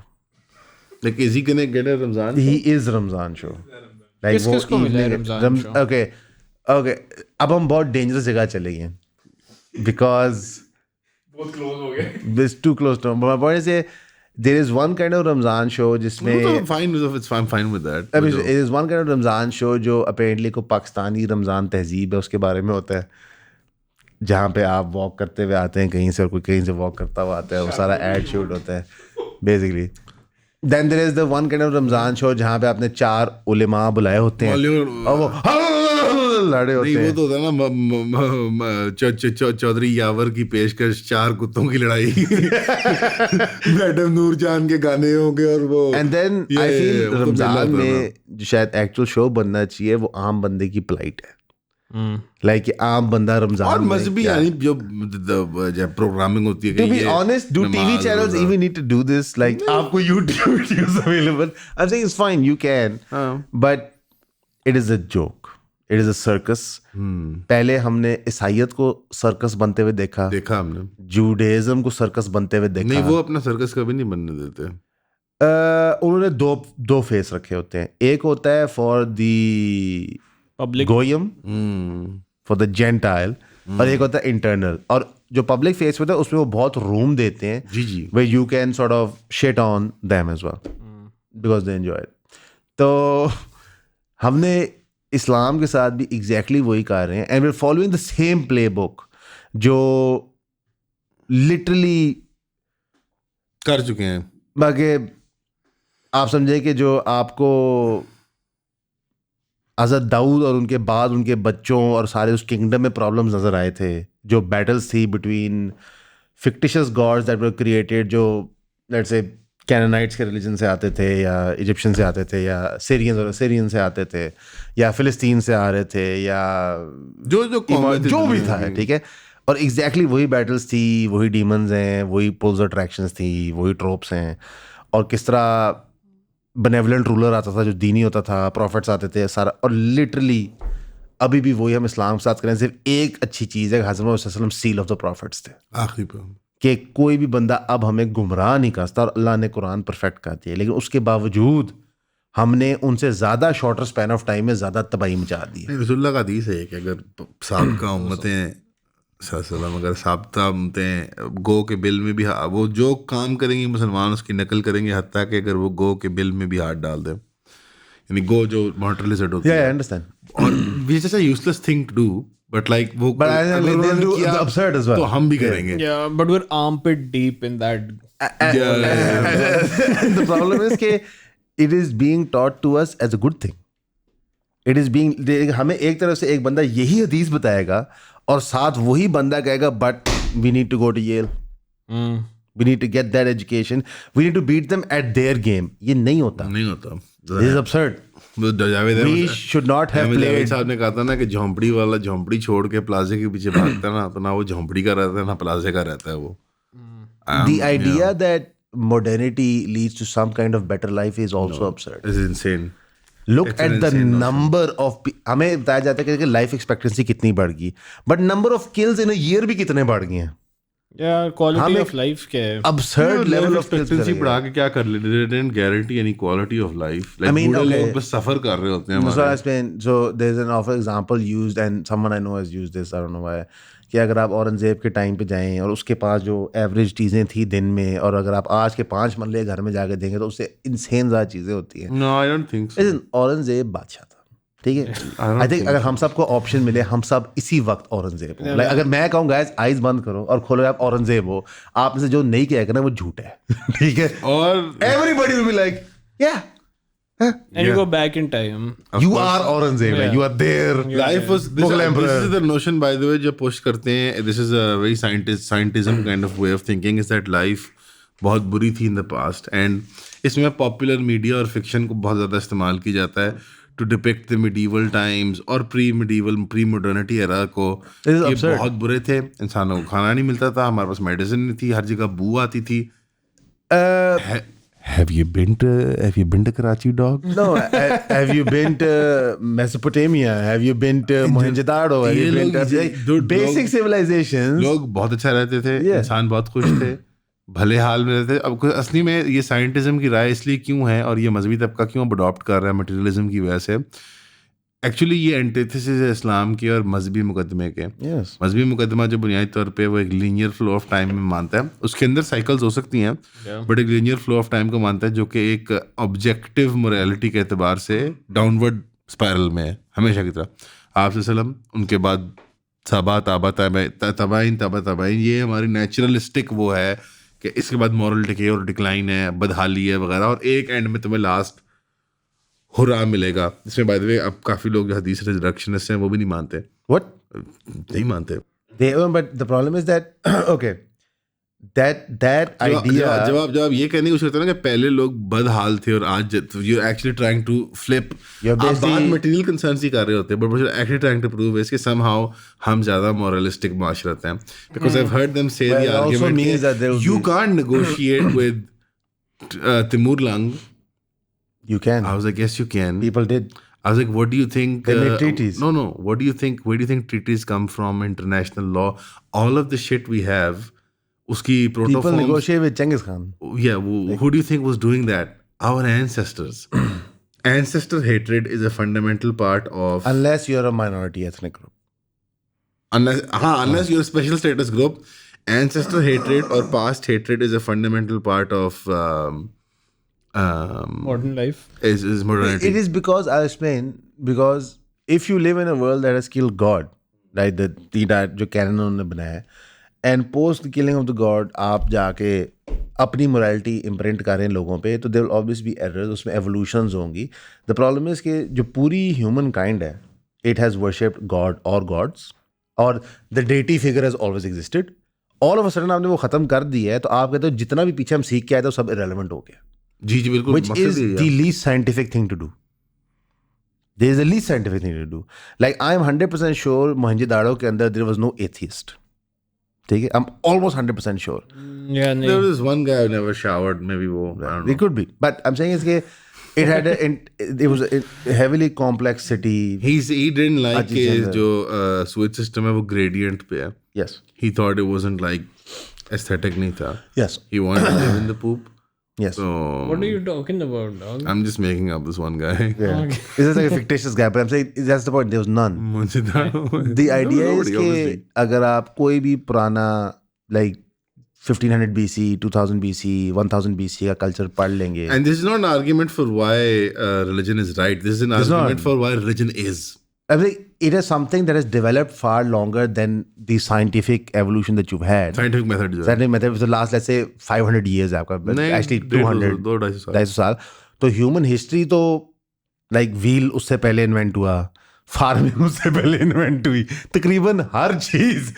Like is he gonna get a Ramzan? He is Ramzan show. Like किस-किसको मिला है रमजान show? Okay. अब हम बहुत डेंजरस जगह चले गए because बहुत क्लोज हो गए. this too close to home. But my point is there is one kind of Ramzan show जिसमें I'm fine with that. I mean, it is one kind of Ramzan show जो apparently को पाकिस्तानी रमज़ान तहजीब है उसके बारे में होता है, जहाँ पे आप वॉक करते हुए आते हैं कहीं से और कोई कहीं से वॉक करता हुआ आता है, वो सारा एड शूट होता है basically. Then there is the one kind of Ramzan show जहाँ पे आपने 4 उलेमा बुलाए होते हैं और वो लड़े होते नहीं, हैं. वो तो होता है ना चौधरी यावर की पेशकश 4 कुत्तों की लड़ाई. मैडम नूरजान के गाने होंगे और वो. And then I feel Ramzan में जो शायद एक्चुअल शो बनना चाहिए वो आम बंदे की प्लाइट है. लाइक कि आम बंदा रमजान और मजहबी यानी जो प्रोग्रामिंग होती है. To be honest, do TV channels even need to do this? Like आपको YouTube videos available? I'm saying it's fine, you can, but it is a joke. It is a circus. पहले हमने ईसाईयत को circus बनते हुए देखा हमने. Judaism को circus बनते हुए देखा. नहीं, वो अपना सर्कस कभी नहीं बनने देते. उन्होंने दो फेस रखे होते हैं. एक होता है for the public goyim, for the gentile, और एक होता है इंटरनल. और जो पब्लिक फेस होता है उसमें वो बहुत रूम देते हैं जी where you can sort of shit on them as well because they enjoy it. तो हमने इस्लाम के साथ भी exactly वही कर रहे हैं and we're following the same playbook जो literally कर चुके हैं. बाकी आप समझे कि जो आपको हज़रत दाऊद और उनके बाद उनके बच्चों और सारे उस किंगडम में प्रॉब्लम्स नज़र आए थे, जो बैटल्स थी between fictitious gods that were created, जो लेट्स से कैनानाइट्स के रिलीजन से आते थे या इजिप्शियन से आते थे या सीरियन से आते थे या फिलिस्तीन से आ रहे थे या जो भी था, ठीक है. और एग्जैक्टली वही बैटल्स थी, वही डीमंस हैं, वही पुल्स अट्रैक्शंस थी, वही ट्रोप्स हैं. और किस तरह बेनेवलेंट रूलर आता था जो दीनी होता था, प्रॉफिट्स आते थे सारा. और लिटरली अभी भी वही हम इस्लाम के साथ करें. सिर्फ एक अच्छी चीज़ है, हज़रत मोहम्मद सल्लल्लाहु अलैहि वसल्लम सील ऑफ द प्रॉफिट्स थे आखिरी पे कि कोई भी बंदा अब हमें गुमराह नहीं कर सकता. और अल्लाह ने कुरान परफेक्ट कर दिया, लेकिन उसके बावजूद हमने उनसे ज़्यादा शॉर्टर स्पैन ऑफ टाइम में ज़्यादा तबाही मचा दी. रसूलुल्लाह का हदीस है कि अगर साबिका उम्मतें अगर साबिता उम्मतें गो के बिल में भी वो जो काम करेंगे मुसलमान उसकी नकल करेंगे, हत्ता कि अगर वो गो के बिल में भी हाथ डाल दें, यानी गो जो मॉर्टरलिस्ट होती है. अंडरस्टैंड. और which is a useless thing to do, but like वो absurd as well. तो हम भी करेंगे. Yeah, but we're armpit deep in that. The problem is कि it is being taught to us as a good thing. It is being, हमें एक तरफ से एक बंदा यही हदीस बताएगा और साथ वही बंदा कहेगा but we need to go to Yale. We need to get that education. We need to beat them at their game. ये नहीं होता. This is absurd. We should not have played. साहब ने कहा था ना कि झोंपड़ी वाला झोंपड़ी छोड़ के प्लाजे के पीछे भागता ना, तो ना वो झोंपड़ी का रहता है ना प्लाजे का रहता है वो. The idea that modernity leads to some kind of better life is also absurd. It's insane. Look at the number of हमें बताया जाता है कि लाइफ एक्सपेक्टेंसी कितनी बढ़ गई, but number of kills in a year भी कितने बढ़ गए हैं. Yeah, quality हम of life क्या है? absurd level of एक्सपेक्टेंसी बढ़ा के क्या कर ले, they didn't guarantee any quality of life. Like I mean, बूढ़े okay. लोग बस सफर कर रहे होते हैं So हमारे. I explain. So there's an offer example used, and someone I know has used this. I don't know why. कि अगर आप औरंगजेब के टाइम पे जाएं और उसके पास जो एवरेज चीज़ें थी दिन में, और अगर आप आज के 5 मरले घर में जाके देंगे तो उससे इंसेन ज़्यादा चीज़ें होती हैं. No, I don't think so. Listen, Aurangzeb बादशाह था, ठीक है. आई थिंक अगर हम सबको ऑप्शन मिले, हम सब इसी वक्त औरंगजेब हो. Like, अगर मैं कहूँ गाइस आइज बंद करो और खोलो, आप औरंगजेब हो, आप में से जो नहीं कहेगा ना वो झूठ है. ठीक है. और Everybody will be like, yeah, And you go back in time. you are Aurangzeb. Yeah. You are there. life was this, Mughal Emperor. this is the notion, by the way, जो push करते हैं. This is a very scientism kind of way of thinking. Is that life बहुत बुरी थी in the past, and इसमें popular media और fiction को बहुत ज़्यादा इस्तेमाल की जाता है to depict the medieval times और pre-modernity era को. This is ये absurd. बहुत बुरे थे. इंसानों को खाना नहीं मिलता था, हमारे पास मेडिसिन नहीं थी, हर जगह बू आती थी. Have you been to Karachi, dog? No, have you been to Mesopotamia? Have you been to Mohenjo-daro? Have you been to Dude, basic civilizations? लोग बहुत अच्छा रहते थे. Yeah. इंसान बहुत खुश थे, भले हाल में रहते. अब असली में ये साइंटिज्म की राय इसलिए क्यों है और ये मजहबी तबका क्यों अडॉप्ट कर रहा है मटेरियलिज्म की वजह से. एक्चुअली ये एंटीथेसिस है इस्लाम के और मजहबी मुकदमे के. Yes. मजहबी मुकदमा जो बुनियादी तौर पे वो एक लीनियर फ्लो ऑफ टाइम में मानता है. उसके अंदर साइकिल्स हो सकती हैं, बट एक लीनियर फ्लो ऑफ टाइम को मानता है, जो कि एक ऑब्जेक्टिव मोरालिटी के एतबार से डाउनवर्ड स्पायरल में है हमेशा की तरह. आप सल्लम, उनके बाद सबा ताबा तबाइन, ये हमारी नेचुरलिस्टिक वो है कि इसके बाद मॉरल डिके और डिक्लाइन है, बदहाली है वगैरह, और एक एंड में तुम्हें लास्ट हुर्रा मिलेगा. इसमें बाय द वे अब काफ़ी लोग जो हदीस रिजरेक्शनिस्ट हैं वो भी नहीं मानते. What? नहीं मानते. But the problem is that okay, that idea. जब ये कहने की कोशिश करते हैं ना कि पहले लोग बदहाल थे और आज you actually trying to flip. You're आप basically- बात मटेरियल कंसर्न ही कर रहे होते हैं, but actually trying to prove is कि समहाउ हम ज्यादा मॉरलिस्टिक माशरत हैं. Because I have heard them से Well, the it also means argument that there will you be- can't negotiate with Timur Lang. You can. I was like, yes, you can. People did. I was like, what do you think? They made treaties. No. What do you think? Where do you think treaties come from? International law. All of the shit we have. Uski People protoforms. negotiate with Genghis Khan. Yeah. Who do you think was doing that? Our ancestors. Ancestor hatred is a fundamental part of. Unless you're a minority ethnic group. Unless you're a special status group, ancestor hatred or past hatred is a fundamental part of. Modern life. Is modernity. It is because I'll explain. Because if you live in a world that has killed God, like the जो cannon उन्होंने बनाया है, and post the killing of the God, आप जाके अपनी morality imprint कर रहे हैं लोगों पे, तो there will always be errors. उसमें evolutions होंगी. The problem is कि जो पूरी human kind है, it has worshipped God or gods, और the deity figure has always existed. All of a sudden आपने वो खत्म कर दिया है, तो आप कहते हो जितना भी पीछे हम सीख के आए थे वो सब irrelevant हो गया. जी बिल्कुल. Which is the least scientific thing to do. There is the least scientific thing to do. Like I am 100% sure Mohenjo-daro के अंदर there was no atheist. ठीक है? I'm almost 100% sure. Yeah, There नहीं. was one guy who never showered. Maybe wo. I don't know. It could be, but I'm saying is कि it had it was a heavily complex city. He didn't like Ajit कि Chandra. जो switch system है वो gradient पे है. Yes. He thought it wasn't like aesthetic नहीं था. Yes. He wanted to live in the poop. Yes. So What are you talking about, dog? I'm just making up this one guy. Yeah. This is like a fictitious guy, but I'm saying that's the point. There was none. The idea is कि अगर आप कोई भी पुराना like 1500 BC, 2000 BC, 1000 BC का culture पढ़ लेंगे. And this is not an argument for why religion is right. This is an argument not. for why religion is. I mean, it is something that has developed far longer than the scientific evolution that you've had. Scientific method जो है. Scientific method for the last, let's say, 500 years आपका, but नहीं, actually 200 200 साल. 250 साल. तो human history तो like wheel उससे पहले इन्वेंट हुआ, फार्मिंग उससे पहले इन्वेंट हुई, तकरीबन हर चीज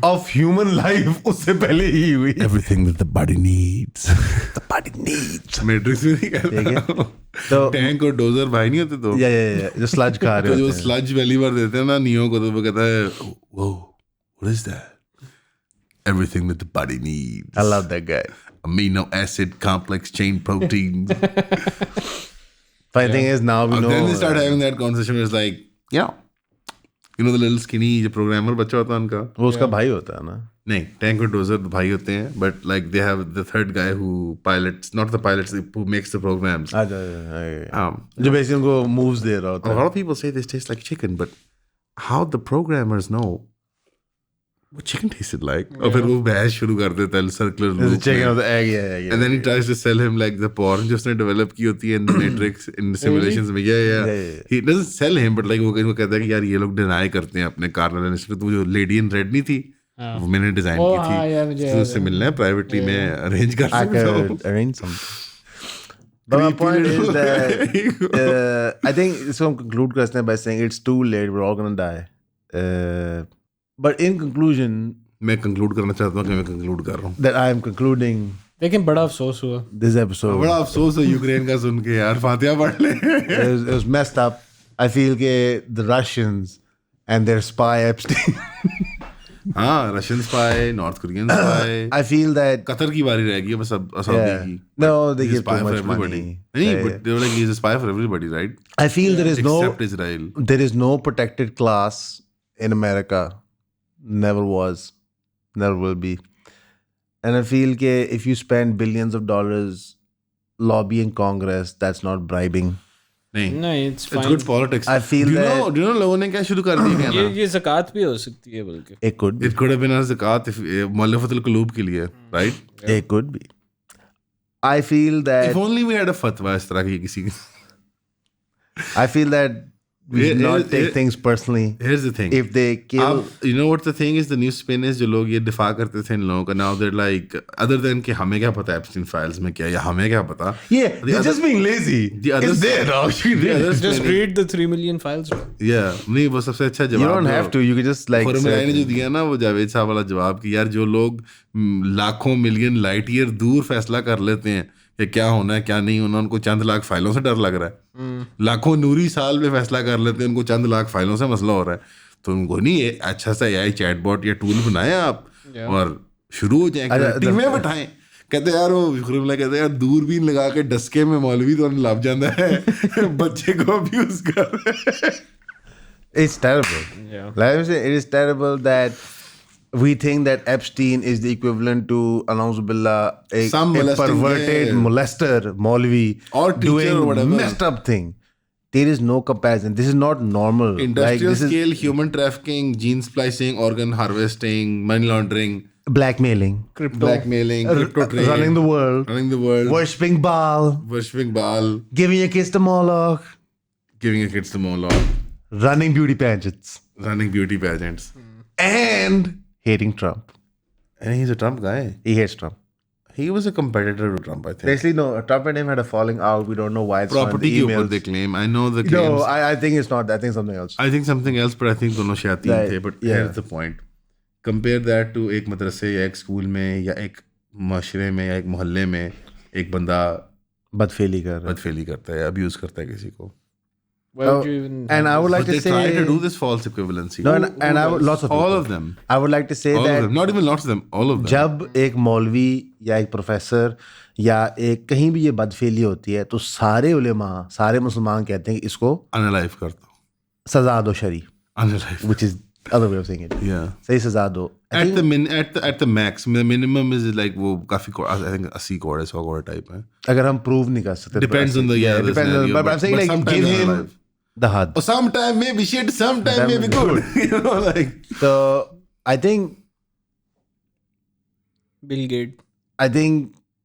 ऑफ ह्यूमन लाइफ उससे पहले ही हुई. Everything that the body needs. The body needs. Matrix में नहीं ठीक कहता. है? तो टैंक और डोजर भाई नहीं होते तो. या जो स्लज खा तो रहे जो होते हैं. स्लज पहली बार देते हैं ना नियो को, तो वो कहता है whoa, what is that? Everything that the body needs. I love that guy. Amino acid complex chain proteins. Funny thing is now we know. Then they start having that conversation where it's like, You know the little skinny जो programmer बच्चा होता है उनका, वो उसका भाई होता है ना. नहीं टैंक और डोजर भाई होते हैं, but like they have the third guy who pilots, not the pilots, who makes the programmes. जो बेसिकली उनको मूव्स दे रहा होता A है. lot of people say this tastes like chicken, but how the programmers know what chicken tasted like? और फिर वो बहस शुरू कर देता है circular There's a loop chicken में. of the egg, yeah. And then he tries to sell him like the porn जो उसने develop की होती है in the Matrix, in the simulations में. Yeah. He doesn't sell him, but like वो कहता है कि यार ये लोग deny करते हैं अपने कार्नल इंस्टीट्यूट. तो जो लेडी इन रेड नहीं थी, वो मैंने डिजाइन की हाँ, यार, मुझे थी. तो उससे मिलना है प्राइवेटली में अरेंज कर I सकता हूँ. could arrange something. But my point is that I think इसको हम conclude करते हैं by saying it's too late, we're all gonna die. But in conclusion, मैं कंक्लूड करना चाहता हूँ कि मैं कंक्लूड कर रहा हूँ. that I am concluding लेकिन बड़ा अफसोस हुआ. this episode. बड़ा अफसोस है यूक्रेन का सुन के यार. फातिहा पढ़ ले. It was messed up. I feel that the Russians and their spy Epstein. हाँ, Russian spy, north Korean spy. I feel that Qatar की बारी रहेगी बस अब सऊदी की. no, they He's a give spy too for much everybody. money. नहीं, but they were like he's a spy for everybody, right? I feel there is Except Israel. there is no protected class in America. Never was, never will be. And I feel that if you spend billions of dollars lobbying Congress, that's not bribing. नहीं, नहीं, it's it's fine. good politics. I feel do you that- know, do you know लोगों ने क्या शुरू कर दिया ये ना? ये ज़कात भी हो सकती है बल्कि. It could be. It could have been a zakat if मुअल्लफ़तुल क़ुलूब के लिए, right? It could be. I feel that If only we had a fatwa इस तरह की किसी. I feel that we should not take things personally. Here's the thing. If they kill, you know what the thing is, the new spin is जो लोग ये दिफा करते थे इन लोगों का, now they're like, other than कि हमें क्या पता Epstein files में क्या, या हमें क्या पता. yeah, they're just being lazy. The other It's there, dog. the other Just spin is- read the 3 million files. Yeah, नहीं वो सबसे अच्छा You जवाब don't have to. You can just like. खुरमराई ने जो दिया ना वो जावेद साहब वाला जवाब कि यार जो लोग लाखों मिलियन लाइट ईयर दूर फैसला कर लेते हैं कि क्या होना है क्या नहीं होना, उनको चंद लाख फाइलों से डर लग रहा है. लाखों नूरी साल में फैसला कर लेते हैं, उनको चंद लाख फाइलों से मसला हो रहा है. तो उनको नहीं अच्छा सा AI चैटबॉट या टूल बनाए आप और शुरू हो जाए, टीमें बैठाएं. कहते यार वो खुरमला कहते यार दूरबीन लगा के डस्के में मौलवी तो लग जाता है बच्चे को अब्यूज कर. It's terrible. Yeah. Like I say, it is terrible that we think that Epstein is the equivalent to Billah, Some a molesting, perverted yeah. molester, Maulvi, Or teacher doing or whatever. messed up thing. There is no comparison. This is not normal. Industrial this scale human trafficking, gene splicing, organ harvesting, money laundering, is blackmailing, blackmailing, crypto trade, running the world, worshipping Baal, worshipping Baal, giving your kids to Moloch, giving your kids to Moloch, running beauty pageants, running beauty pageants. and hating Trump. And he's a Trump guy. He hates Trump. He was a competitor to Trump, I think. Basically, no. Trump and him had a falling out. We don't know why. It's Property on के the ऊपर emails. they claim. I know the claims. No, I think it's not. I think something else. I think something else, but I think दोनों शयातीन Right, थे. But yeah. here's the point. Compare that to एक मदरसे या एक school में या एक माशरे में या एक मोहल्ले में एक बंदा बदफेली कर रहा है. बदफेली करता है, अब्यूज करता है किसी को. Why would you even And I would like But to they say try to do this false equivalency. No, and I would, lots of all people. of them. I would like to say All of that them. Not even lots of them. All of them. जब एक मौलवी या एक professor या एक कहीं भी ये बदफेली होती है तो सारे उलेमा सारे मुसलमान कहते हैं कि इसको Unalive करता हूँ. सजा दो शरी, Unalive. which is other way of saying it. Yeah. सही सजा दो. I At think the at the max, the minimum is like वो काफी I think 80 crore 100 crore type है. अगर हम प्रूव नहीं कर सकते. Depends on the the depends on. scenario, But I'm saying but like sometimes give him unalive. the had. Or sometime maybe shit, sometime maybe good. You know, like So I think Bill Gates,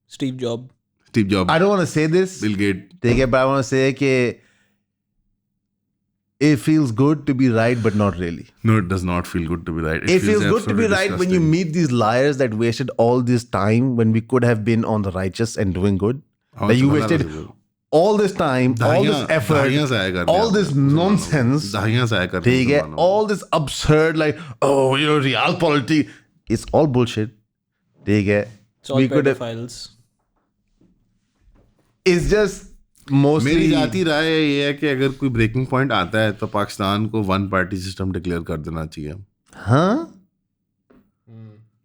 Steve Jobs. Steve Jobs, I don't want to say this. Bill Gates. ठीक है, but I want to say कि it feels good to be right, but not really. No, it does not feel good to be right. It feels good to be absolutely right when you disgusting. meet these liars that wasted all this time when we could have been on the righteous and doing good. How That you much wasted possible? all this time, all this दहाइयाँ effort, ज़ाया कर दिया all this मुसलमानों को. nonsense. दहाइयाँ ज़ाया कर दिया ठीक है, मुसलमानों को. all this absurd like real politics. It's all bullshit. ठीक है. it's all We could have. pedophiles. It's just mostly. मेरी जाती राय ये है कि अगर कोई ब्रेकिंग पॉइंट आता है तो पाकिस्तान को वन पार्टी सिस्टम डिक्लेयर कर देना चाहिए. हाँ.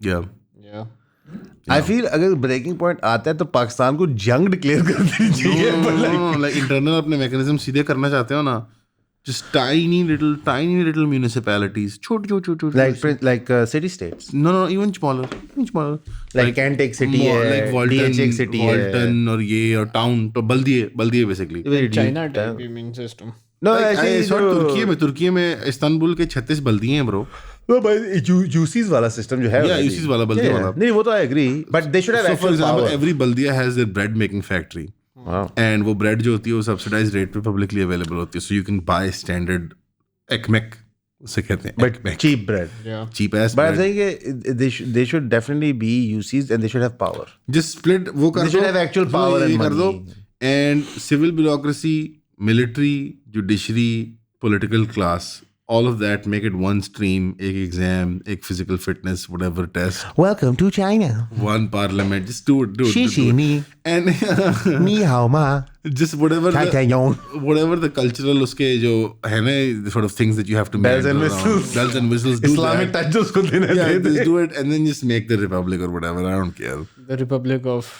Yeah. Yeah. आई फील अगर ब्रेकिंग पॉइंट आता है तो पाकिस्तान को जंग डिक्लेयर कर देनी चाहिए. लाइक इंटरनल अपने मैकेनिज्म सीधे करना चाहते हो ना just tiny little municipalities. Chote. like city states. No, even smaller. Like Kent एक city more, है, like Walton, DH एक city है. Walton और ये और town तो बल्दिए basically. Very deep China town. type immune system. No, Like, actually, I saw तुर्की में Istanbul के 36 बल्दिए हैं bro. No, but UCs वाला system जो है. Yeah, already. UCs वाला, बल्दी Yeah, वाला. नहीं वो तो I agree, but they should have So for actual example, power. every baldiya has their bread making factory. Wow. And वो bread जो होती है वो subsidized rate पे publicly available होती है. So you can buy standard ekmek उसे कहते हैं. But cheap bread. Yeah. Cheap ass But I'm bread. saying they should definitely be UCs and they should have power. Just split वो कर They should have actual power and कर दो. money. And civil bureaucracy, military, judiciary, political class, all of that make it one stream, एक exam, एक physical fitness, whatever test, Welcome to China. one parliament. Just do it. ni, And ni hao ma, just whatever the cultural उसके जो है ना sort of things that you have to Bells and meander around. whistles. Bells and whistles. Do Islamic that. touch जो उसको देना Yeah, they just they. do it and then just make the republic or whatever. I don't care. The Republic of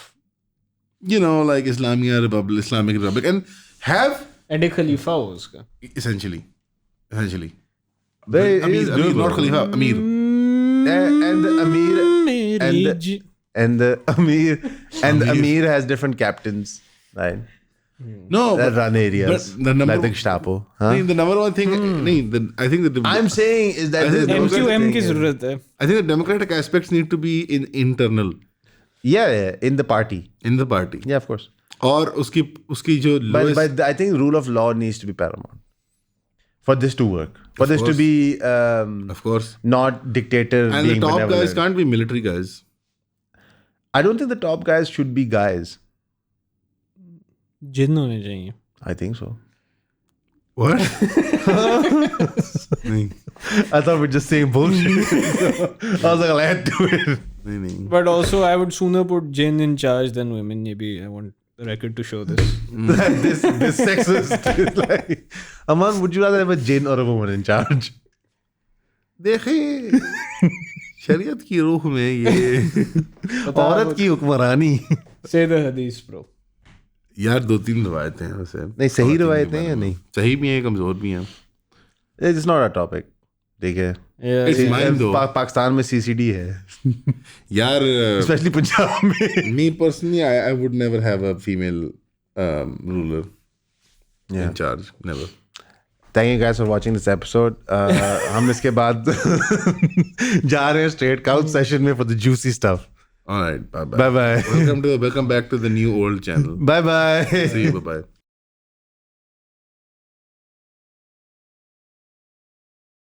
You know, like Islamic Republic, and have Ede Khalifa हो उसका. essentially. There Amir, is Amir, doable. not Khalifa, Amir. And the Amir मेरी जी. and the Amir has different captains, right? No, That run areas. but the number like the Gestapo. Huh? the number one thing. I think I'm saying is that I think there's no such MQM thing की as- जरूरत है. I think the democratic aspects need to be internal Yeah, in the party. in the party. Yeah, of course. और उसकी जो lowest, But I think rule of law needs to be paramount for this to work. For this to course. be of course, not dictator and the being top benevolent. guys can't be military guys. I don't think the top guys should be guys. जिन होने चाहिए. I think so. What? नहीं I thought we're just saying bullshit. I was like, I'll add to it. नहीं. But also, I would sooner put Jin in charge than women. Maybe I want the record to show this. this sexist is like, Aman, would you rather have a jinn or a woman in charge? देखें शरीयत की रूह में ये औरत की हुक्मरानी. Say the hadith, bro. यार 2-3 रवायतें हैं वैसे. नहीं सही रवायतें हैं या नहीं? सही भी हैं कमजोर भी हैं. It's not a topic. ठीक है. Yeah. It's mine though. Pakistan में CCD है. यार Especially पंजाब में. me personally, I would never have a female ruler in charge. Never. Thank you guys for watching this episode. हम इसके बाद जा रहे हैं straight couch session में for the juicy stuff. All right. Bye bye. Bye bye. Welcome back to the new old channel. Bye bye. See you. Bye bye.